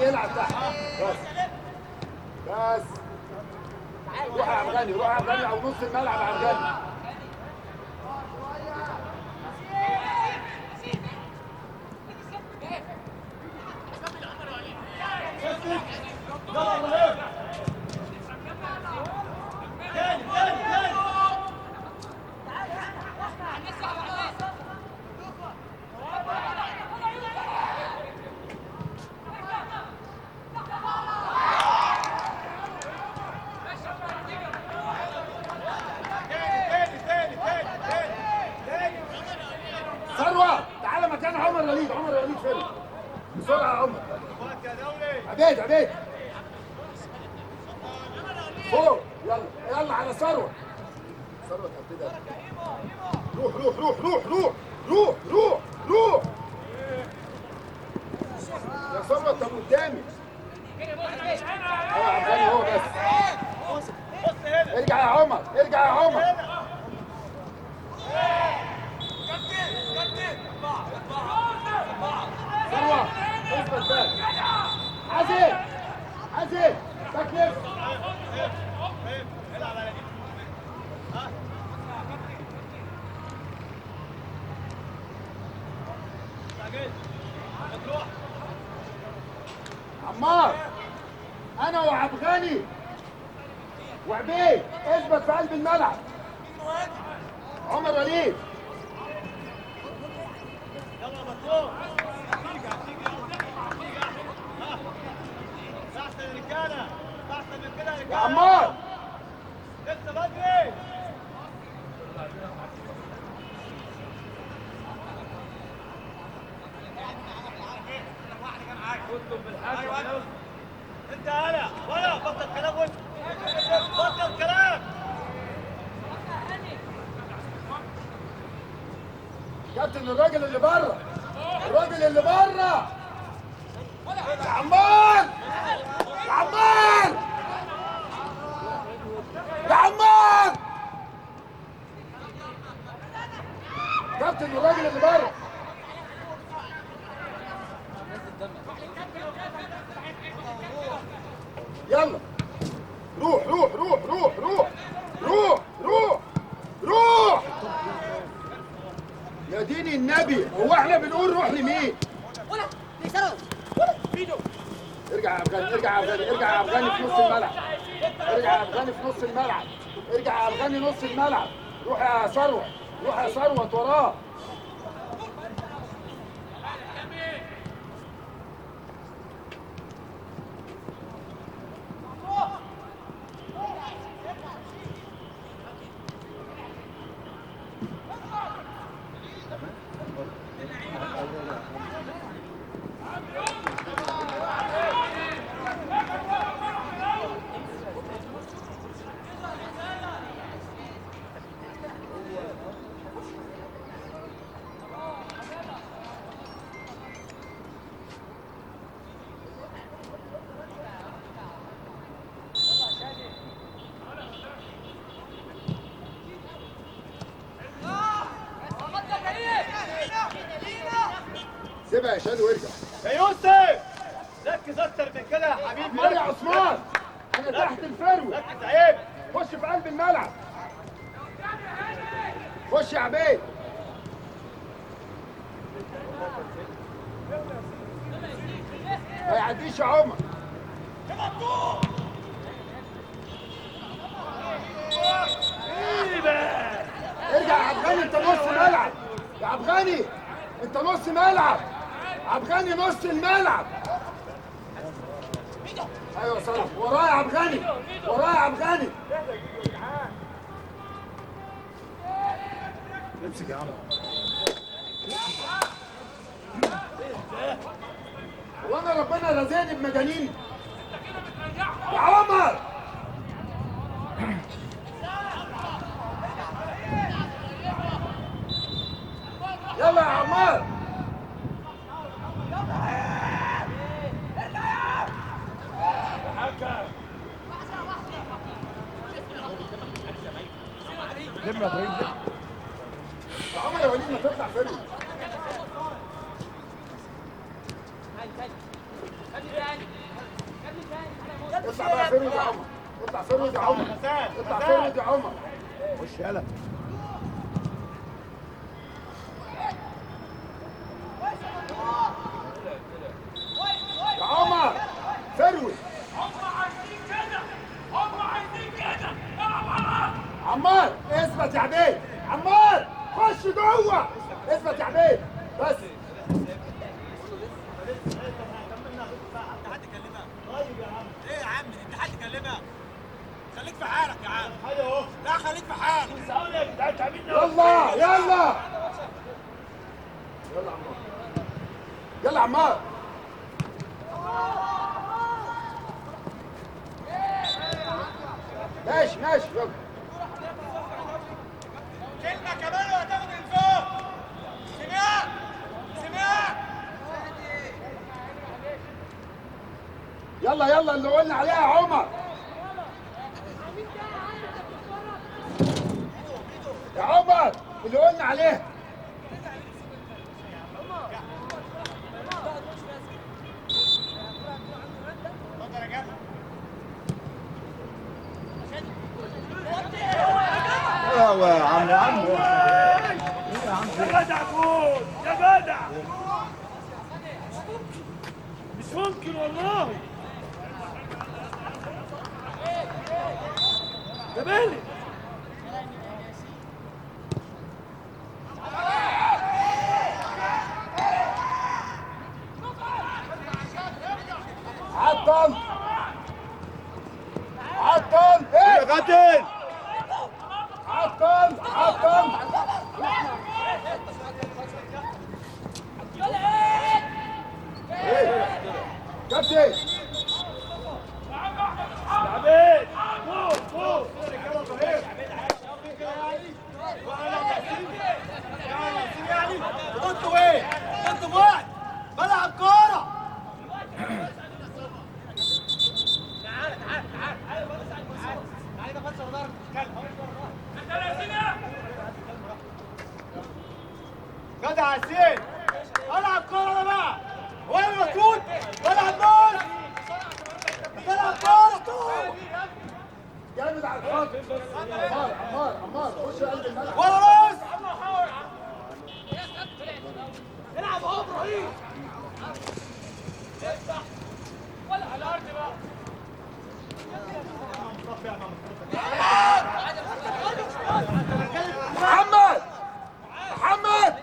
يلعب تحت بس. بس روح يا عبد الغني، روح يا عبد الغني، او نص الملعب يا عبد الغني. ثروت تعالى مكان عمر وليد، عمر وليد فين؟ بسرعة يا عمر. عبيد عبيد فوق، يلا يلا على ثروت. ثروت هبتدي. روح روح روح روح روح روح روح روح. يا صبرا طب قدامي. ايوه عباني هو بس. ارجع يا عمر، ارجع يا عمر. ثروة اثبت بقى. عزيز عزيز باك ليفت. عمار انا وعبغاني وعبيد اثبت في قلب الملعب. عمر وليد يلا مطلوب تحت الرجاله تحت من كده يا يا رجاله عمار. لسه بدري ايوه انت هلا ولا بطل كلام وش بطل كلام كابتن الراجل اللي بره، الراجل اللي بره. يا عمار يا عمار يا عمار. كابتن الراجل اللي بره. يلا روح روح روح روح روح روح روح روح. يا دين النبي هو احنا بنقول روح لمين؟ ارجع يا افغاني، ارجع يا افغاني، ارجع يا افغاني في نص الملعب. ارجع يا افغاني في نص الملعب. ارجع يا افغاني نص الملعب. روح يا ثروت، روح يا ثروت وراه. سيبها يا شادي وارجع. يا يوسف ركز اكتر من كده يا حبيبي عمار يا عثمان انا تحت الفروي. ركز عيب خش في قلب الملعب. خش يا عبيد. ما يعديش يا عمر. ارجع يا عبغاني انت نص ملعب. يا عبغاني انت نص ملعب. عبغاني نص الملعب. ايوه صلاح ورايا يا عبغاني، ورايا يا عبغاني. امسك يا عم. وانا ربنا رزقني بمجانين يا عمر. يلا يا عمار. لم يا ابراهيم لم. يا عمر يا وليد ما تطلع فريق. اطلع بقى فريق يا عمر. اطلع فريق يا عمر. اطلع فريق يا عمر. خش يلا. يا عمر فروي. عمار اثبت يا عبيد. عمار خش جوه. اثبت يا عبيد بس. ايه يا عم انت حد كلمها خليك في حالك يا عم ايوه لا خليك في حالك يلا يلا يلا عمار. يلا عمار. ماشي ماشي يلا. كلمه كمان وهتاخد الفوق سمعت سمعت يلا يلا اللي قلنا عليها يا عمر. يا عمر اللي قلنا عليه. يا عم يا عم يا جدع فوز يا جدع مش ممكن والله يا بالي عطل عطل يا غاتل عطل عطل. كابتن تعبان فوز فوز انتوا ايه؟ انتوا بعد بلعب كوره. جدع يا سيد العب كوره انا بقى. هو انا مسعود بلعب نار بلعب كوره طول جامد على الخط. عمار عمار عمار خش قلب الملعب. ورا راس. العب اهو ابراهيم ولا على الارض بقى محمد محمد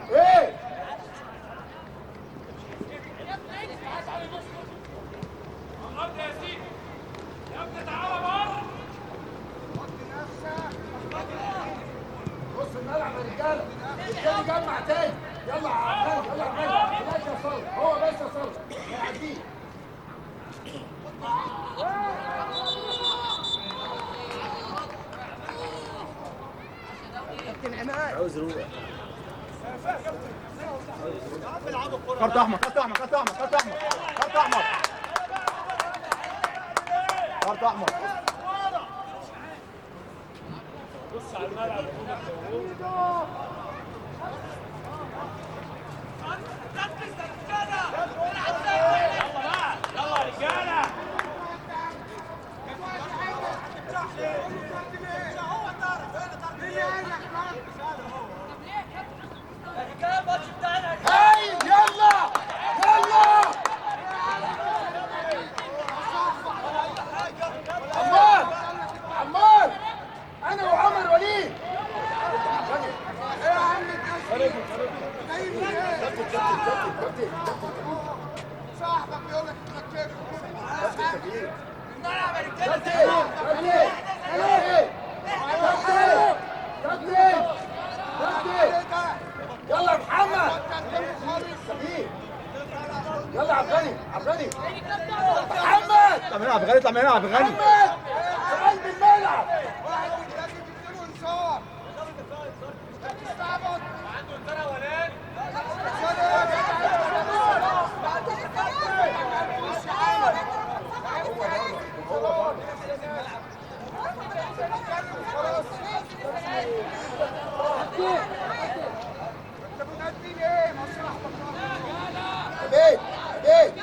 ايه بص الملعب يا رجاله. التاني جمع تاني. يلا يا عبد يلا يا عبد. بلاش يا صالح هو بس يا صالح هيعديه. عاوز روح. كارت احمر كارت احمر كارت احمر كارت احمر كارت احمر كارت احمر. بص على الملعب يلا رجاله هاي يلا يلا عمار عمار انا وعمر وليد. ايه يا عم صاحبك بيقول لك يلا يا محمد يلا عبد الغني عبد الغني محمد اطلع من هنا يا عبد الغني اطلع من هنا يا عبد الغني. محمد في قلب الملعب. عبيد عبيد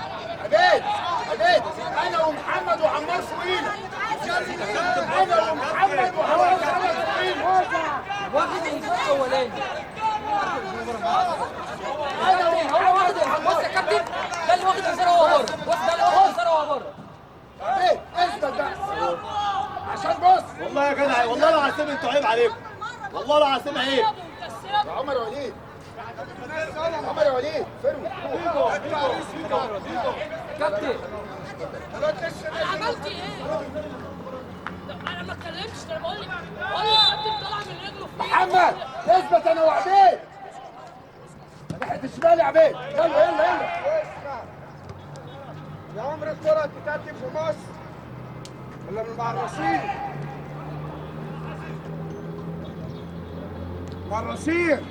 عبيد عبيد انا ومحمد وعمار سوينا. انا ومحمد وعمار سوينا. واخد انذار اولاني انا ومحمد بص يا كابتن ده اللي واخد انذار هو بره بص ده اللي واخد انذار هو بره عبيد اثبت بقى عشان بص. والله يا جدع والله العظيم انتوا عيب عليكم. والله العظيم عيب. يا عمر وليد عمر يا وليد فروي. كابتن عملت ايه؟ انا ما اتكلمتش ده بقول لك الكابتن طلع من رجله في محمد اثبت انا وعبيد ناحيه الشمال يا عبيد. يلا يلا يلا عمر الكرة تترتب في مصر ولا من المعرسين؟ معرسين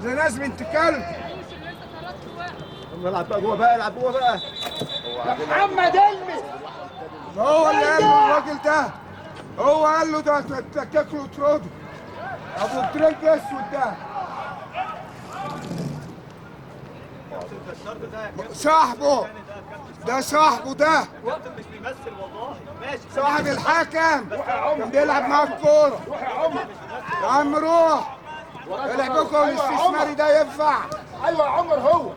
زي ناس بنت كلب. العب بقى جوه بقى، العب جوه بقى. يا محمد المس. هو اللي قال له الراجل ده، هو قال له ده تلكك له وترده. ابو الترنج الاسود ده صاحبه، ده صاحبه ده كابتن مش بيمثل والله، ماشي. صاحب الحكم كان بيلعب معاه الكوره. يا عم روح، لعبكم الاستثماري ده ينفع؟ ايوه يا عمر هو.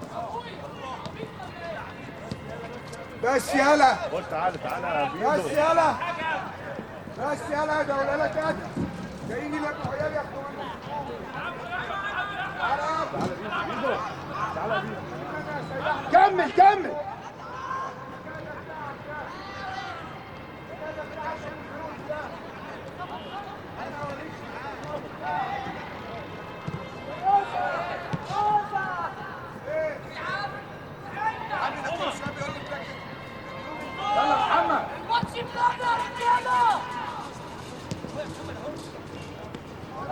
بس يلا بص تعالى تعالى يا بس بيدو. يلا بس يلا، ده ولا كده جايين يلعبوا عيال يا اخوانا. كمل كمل. يلا محمد. الماتش بلادة يا رجالة.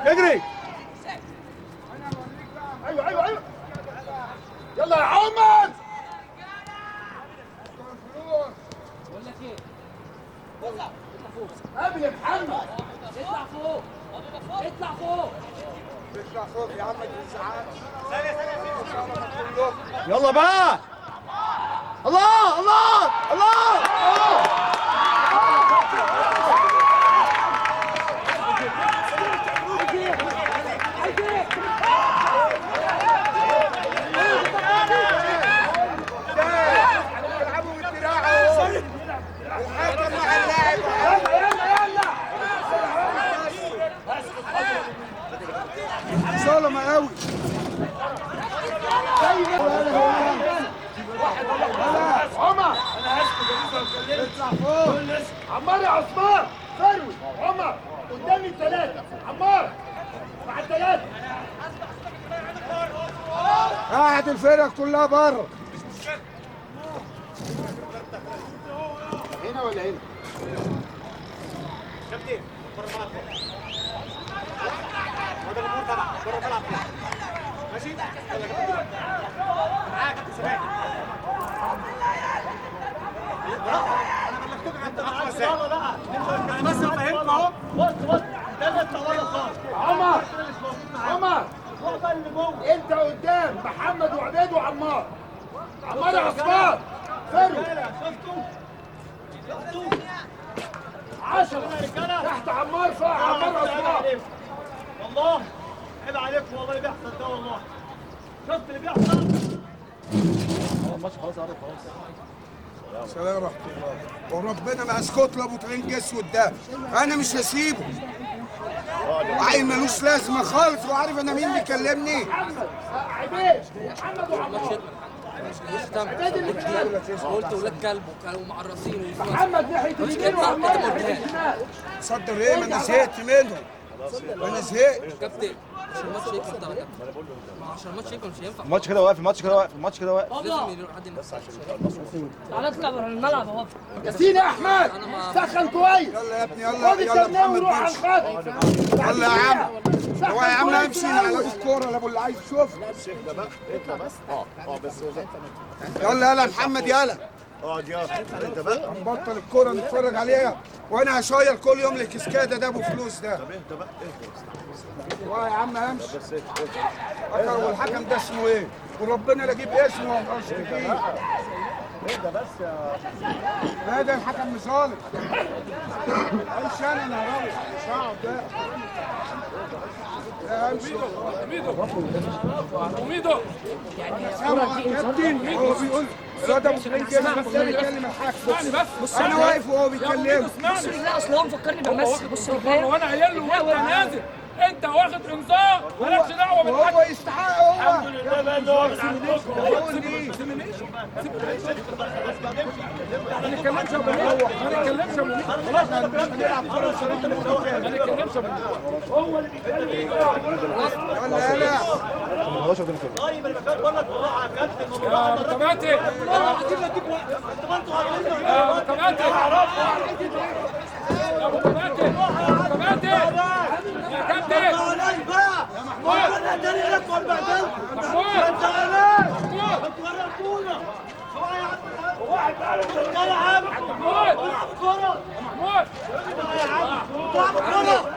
اجري. ايوه ايوه ايوه. يلا يا عمر. بقول لك ايه؟ قابل يا محمد. اطلع فوق. اطلع فوق. اطلع فوق يا عم، ما تزعقش. يلا بقى. الله الله الله. بيلعبوا بالدراع اهو. الحكم مع اللاعب. يلا يلا يلا. ظلمه قوي. عمر. اطلع فوق. عمار يا عثمان. فروي. عمر قدامي الثلاثة. عمار مع الثلاثة. قاعد الفرق كلها بره. هنا ولا هنا؟ كابتن بره الملعب. هذا الامور طبعا بره الملعب. ماشي؟ يلا يا كابتن. معاك كابتن سماح. يلا بقى. بس فهمت اهو. بص ده اللي انت ورا خالص. عمر عمر هو بقى اللي جوه. انت قدام محمد وعبيد وعمار. عمار يا عثمان. فروي. شفتوا؟ 10 تحت عمار فوق عمار عثمان. والله عيب عليكم والله اللي بيحصل ده والله. شفت اللي بيحصل؟ الماتش خلاص عارف خلاص. سلام ورحمه الله. وربنا ما اسكت له ابو ترنج اسود ده، انا مش هسيبه. عيل ملوش لازمه خالص، وعارف انا مين بيكلمني. محمد عبيد محمد وعمار. عبيد اللي بيتكلم. قلت ولاد كلب وكانوا معرسين. محمد ناحية اليمين وعمار ناحية الشمال. صدر ايه؟ ما انا زهقت منهم. انا زهقت. كابتن عشان الماتش يكمل ده يا كابتن. عشان الماتش يكمل مش هينفع. الماتش كده واقف، الماتش كده واقف، الماتش كده واقف. لازم يروح حد ينافس. تعالى اطلع بره الملعب اهو. ياسين يا احمد سخن كويس. يلا يا ابني يلا خد يلا الشناوي محمد وروح على نمشي. الخط. يلا يا عم. هو يا عم امشي على ابو الكوره لابو اللي عايز يشوفها. يلا يلا يا محمد يلا. اقعد يلا انت بقى. نبطل الكوره نتفرج عليها، وانا هشير كل يوم الكسكاده ده ابو فلوس ده. طب انت بقى اهدى يا عم امشي. بس اهدى. أكرم والحكم ده اسمه ايه؟ وربنا لا اجيب اسمه وما ابقاش فيه. اهدى بس يا هذا الحكم ظالم. امشي انا هروح مش هقعد ده. لا امشي. ميدو سامع كابتن هو بيقول الواد ابو فرنج بيكلم الحكم. انا واقف وهو بيكلمه. بص بالله اصل هو مفكرني بمثل. بص بالله وانا قايل له وانت نازل انت واخد انذار مالكش دعوه بالحكم. هو يستحق هو. الحمد لله بقى انه واخد عندكم. هو ليه؟ ما نتكلمش يا ابو مروح، ما نتكلمش يا ابو مروح. خلاص هنلعب خلاص انت ما نتكلمش يا ابو مروح. هو اللي بيتكلم. يلا يلا. 11 دقيقه كده. طيب انا بكلم بقول لك بالراحه يا كابتن. يا متماتي يا متماتي يا متماتي يا كابتن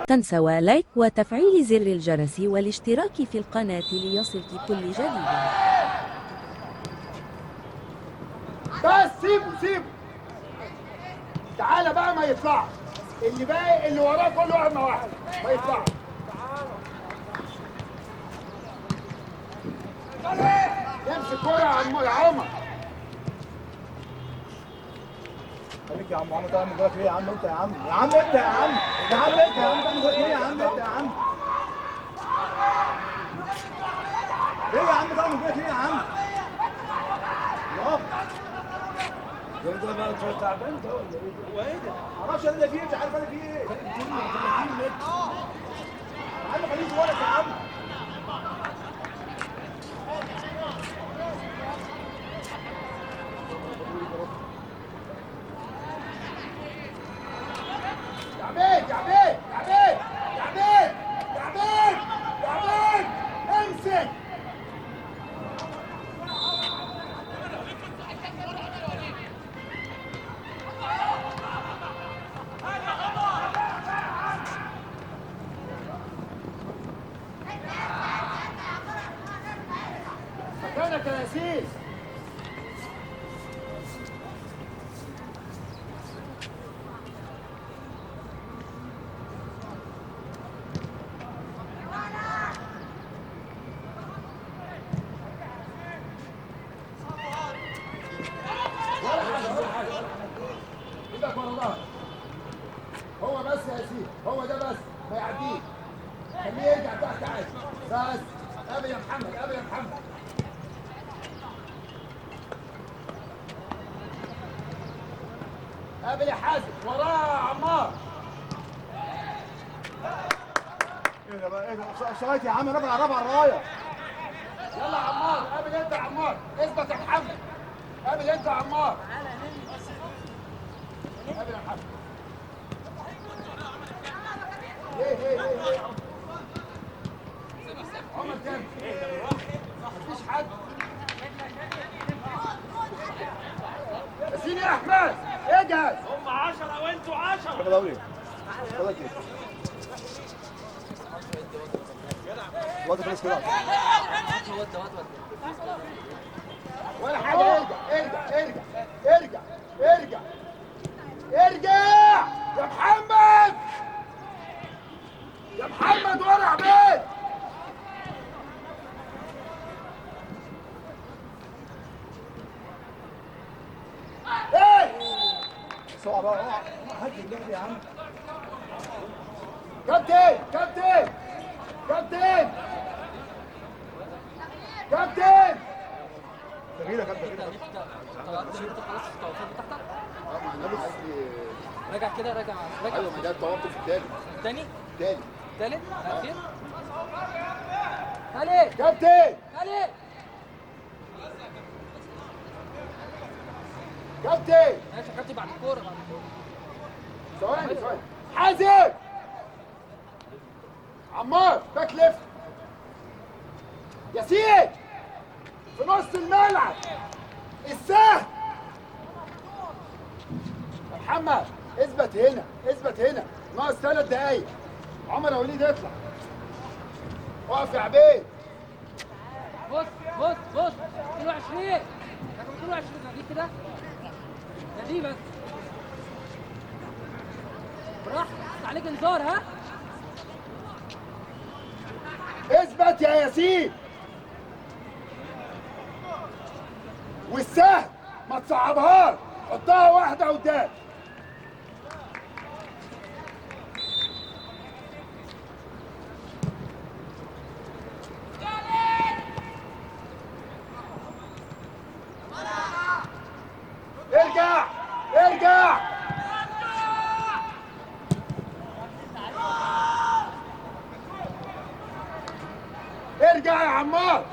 تنسوا لايك وتفعيل زر الجرس والاشتراك في القناة ليصلك كل جديد. بس سيبه تعالى بقى ما يطلعش اللي باقي اللي وراه كله واحد مع واحد ما يطلعش. امسك كرة يا عمر. خليك يا عم تعمل جواك ليه يا عم انت يا عم يا عم انت يا عم يا عم انت يا عم تعمل جواك ليه يا عم انت يا عم ليه يا عم تعمل جواك ليه يا عم ده بقى انت تعبان ده ولا ايه؟ هو ايه ده؟ معرفش انا فيه مش عارف انا فيه ايه؟ يا عم خليك ورا يا عم يا عبيد امسك. مكانك يا ياسين. هو بس يا ياسين هو ده بس ما يعديش خليه يرجع تحت عادي بس. قابل يا محمد قابل يا محمد. قابل يا حازم وراه يا عمار. ايه ده بقى ايه ده اوفسايد يا عم رفع الرايه. يلا يا عمار قابل انت يا عمار. اثبت يا محمد. قابل انت يا عمار. قابل يا محمد. ليه عمر كام؟ مفيش حد. ياسين يا احمد اجهز. هم 10 وانتوا 10. يا دوري خلاص كده الوقت خلص كده ولا حاجه. ارجع يا محمد. يا محمد ورا عبيد. ايه بسرعه بقى اوعى هدي اللعب يا عم. كابتن تغيير يا كابتن راجع كده راجع ايوه ما ده التوقف الثاني. تاني تاني تالت اخير علي كابتن علي ماشي يا كابتن بعد الكوره ثواني حازم عمار باك ليفت. ياسين في نص الملعب السهل. يا محمد اثبت هنا ناقص 3 دقايق. عمر يا وليد اطلع. اقف يا عبيد. بص 22 رقم 22 نادي كده نادي بس براحتك عليك انذار ها. اثبت يا ياسين والسهل ما تصعبهاش حطها واحده قدام. ارجع ارجع يا عمار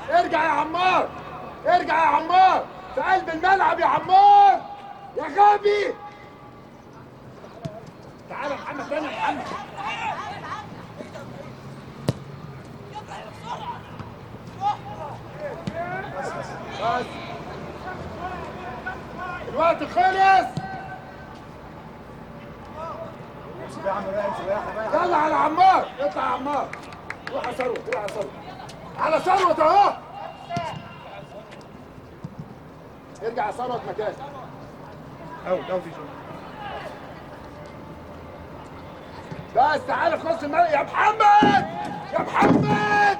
غبي. تعالى محمد تاني يا محمد. بس الوقت خلص. يلا على عمار، اطلع يا عمار. روح على ثروت، روح على ثروت، على ثروت اهو. ارجع يا ثروت مكانك. اوت اوت يا شباب. بس تعالى في نص الملعب يا محمد، يا محمد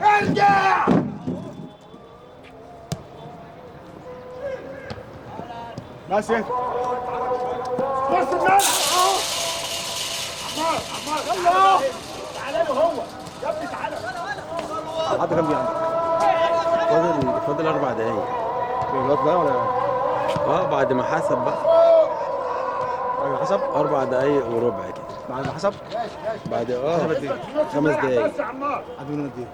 ارجع. بس يا نص الملعب اهو. عمار عمار يلا تعالى له هو يا ابني تعالى. حد كام دي عندك؟ فاضل 4 دقايق. الوقت ده ولا بعد ما حسب بقى ايوه حسب 4 دقايق وربع كده. بعد ما حسب ماشي ماشي. بعد حسب قد ايه؟ 5 دقايق. بس يا عمار. عدوا منهم قد ايه؟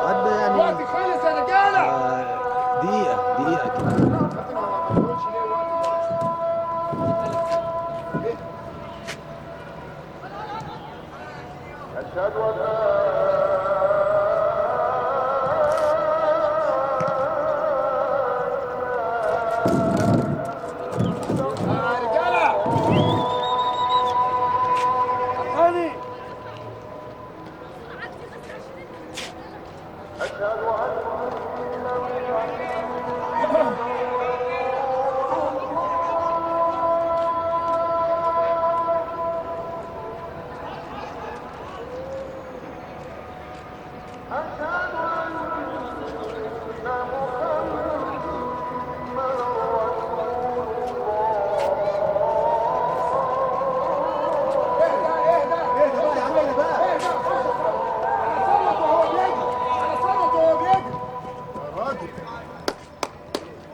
عدى يعني الوقت خلص يا رجاله. دقيقة كده.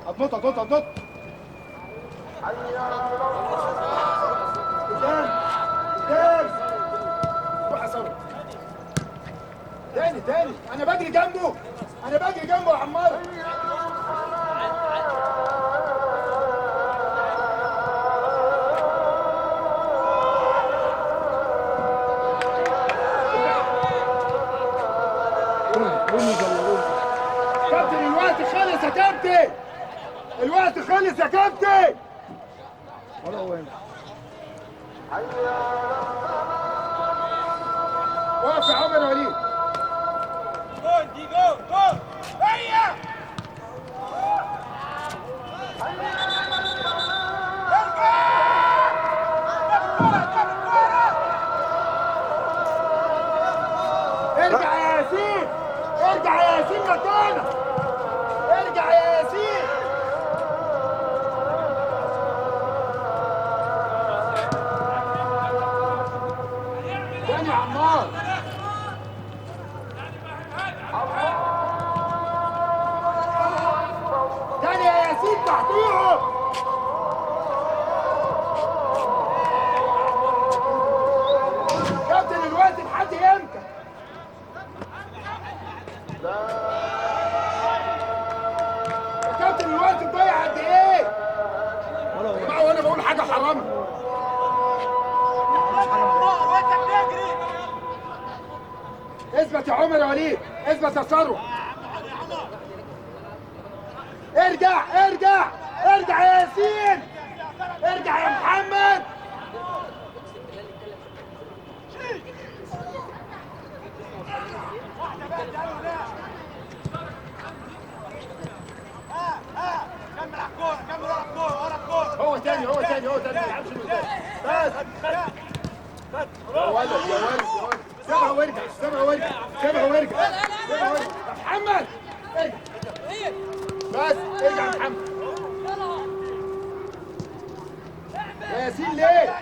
هتنط هتنط هتنط. تاني انا بجري جنبه، انا بجري جنبه يا عمار. كابتن الوقت خلص يا كابتن، الوقت خلص يا كابتن. ولا هو هنا. واقف يا عمر وليد. ارجع يا ياسين، ارجع يا ياسين مكانك، ارجع يا ياسين. تاني يا عمار. تاني يا ياسين تحتيهم. كابتن الوقت لحد امتى؟ يا كابتن الوقت ضايع قد ايه؟ ولا هو هنا. وانا بقول حاجه حرام. اثبت يا عمر يا وليد، اثبت يا ثروت. ارجع ارجع ارجع يا ياسين، ارجع يا محمد. هو تاني ما يلعبش له تاني. بس يا ولد يا ولد يا ولد، سيبها وارجع، سيبها وارجع، سيبها وارجع، سيبها وارجع يا محمد. ارجع بس، ارجع يا محمد. يا ياسين ليه؟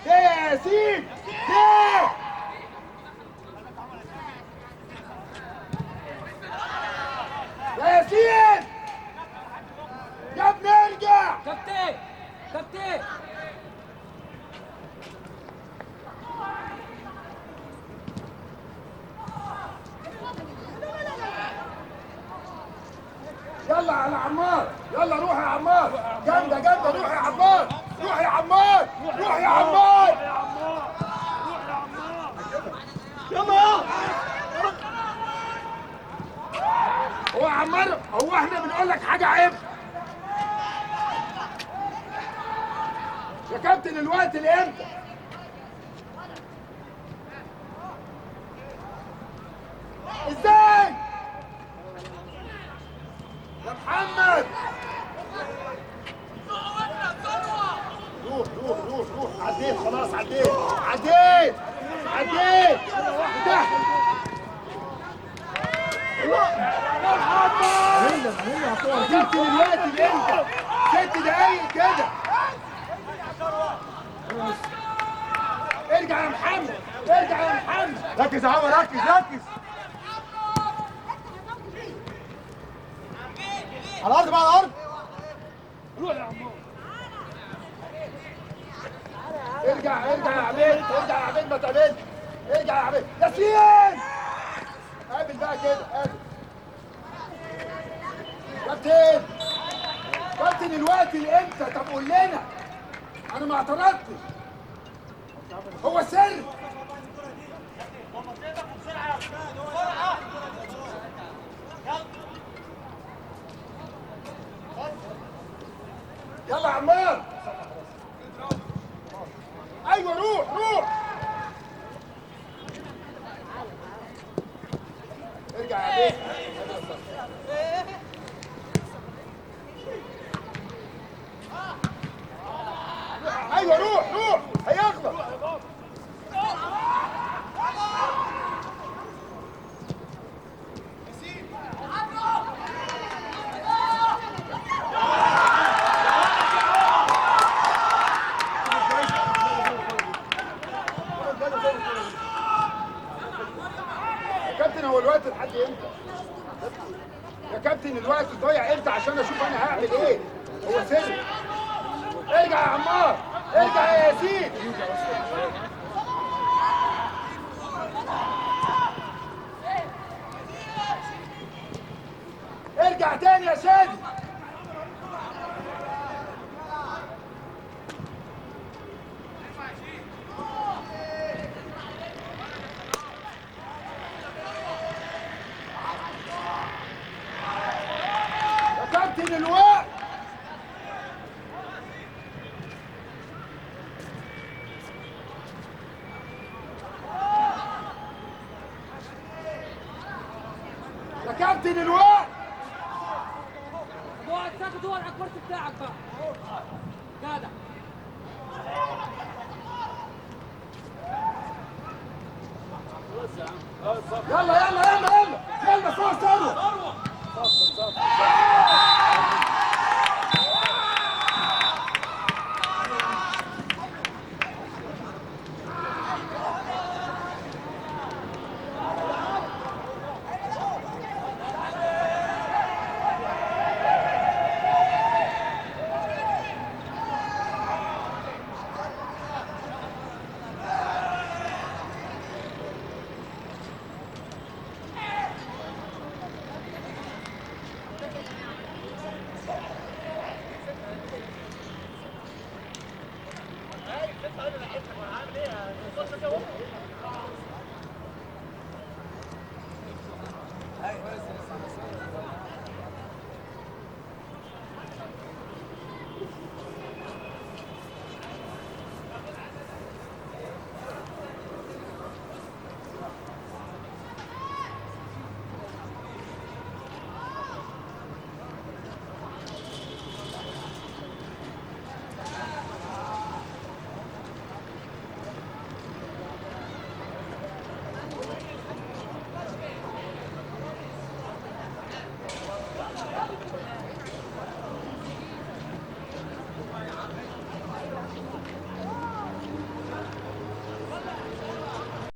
ليه يا ياسين؟ ليه؟ يا ياسين يا ابني ارجع. كابتن كابتن يلا على يلا عمار، يلا روح يا عمار، جامده جامده، روح يا عمار، روح يا عمار، روح يا عمار. يلا هو يا عمار، هو احنا بنقول لك حاجه عيب؟ يا كابتن الوقت لامتى؟ ازاي؟ يا محمد روح روح روح روح، عديت خلاص، عديت عديت عديت تحت. كابتن الوقت لامتى؟ 6 دقايق كده. ارجع يا محمد، ارجع يا محمد. ركز يا عمر، ركز ركز. على الارض بقى، على الارض. ارجع ارجع يا عبيد، ارجع يا عبيد، ما تقابلش. ارجع يا عبيد. ياسين قابل بقى كده، قابل. كابتن كابتن الوقت امتى؟ طب قول لنا، انا ما اعترضتش. هو سر. يلا يا عمار. ايوه روح روح. ارجع يا بيه. ايوه روح روح، هيغلط. يا كابتن هو الوقت لحد امتى؟ يا كابتن الوقت ضايع امتى عشان اشوف انا هعمل ايه؟ هو سر. ارجع يا عمار، ارجع يا ياسين. ارجع تاني يا شادي. يا كابتن الوقت. يا كابتن الوقت. هو ساكت، هو الكرسي بتاعك بقى. جدع. يلا يلا يلا يلا يلا، صور صور.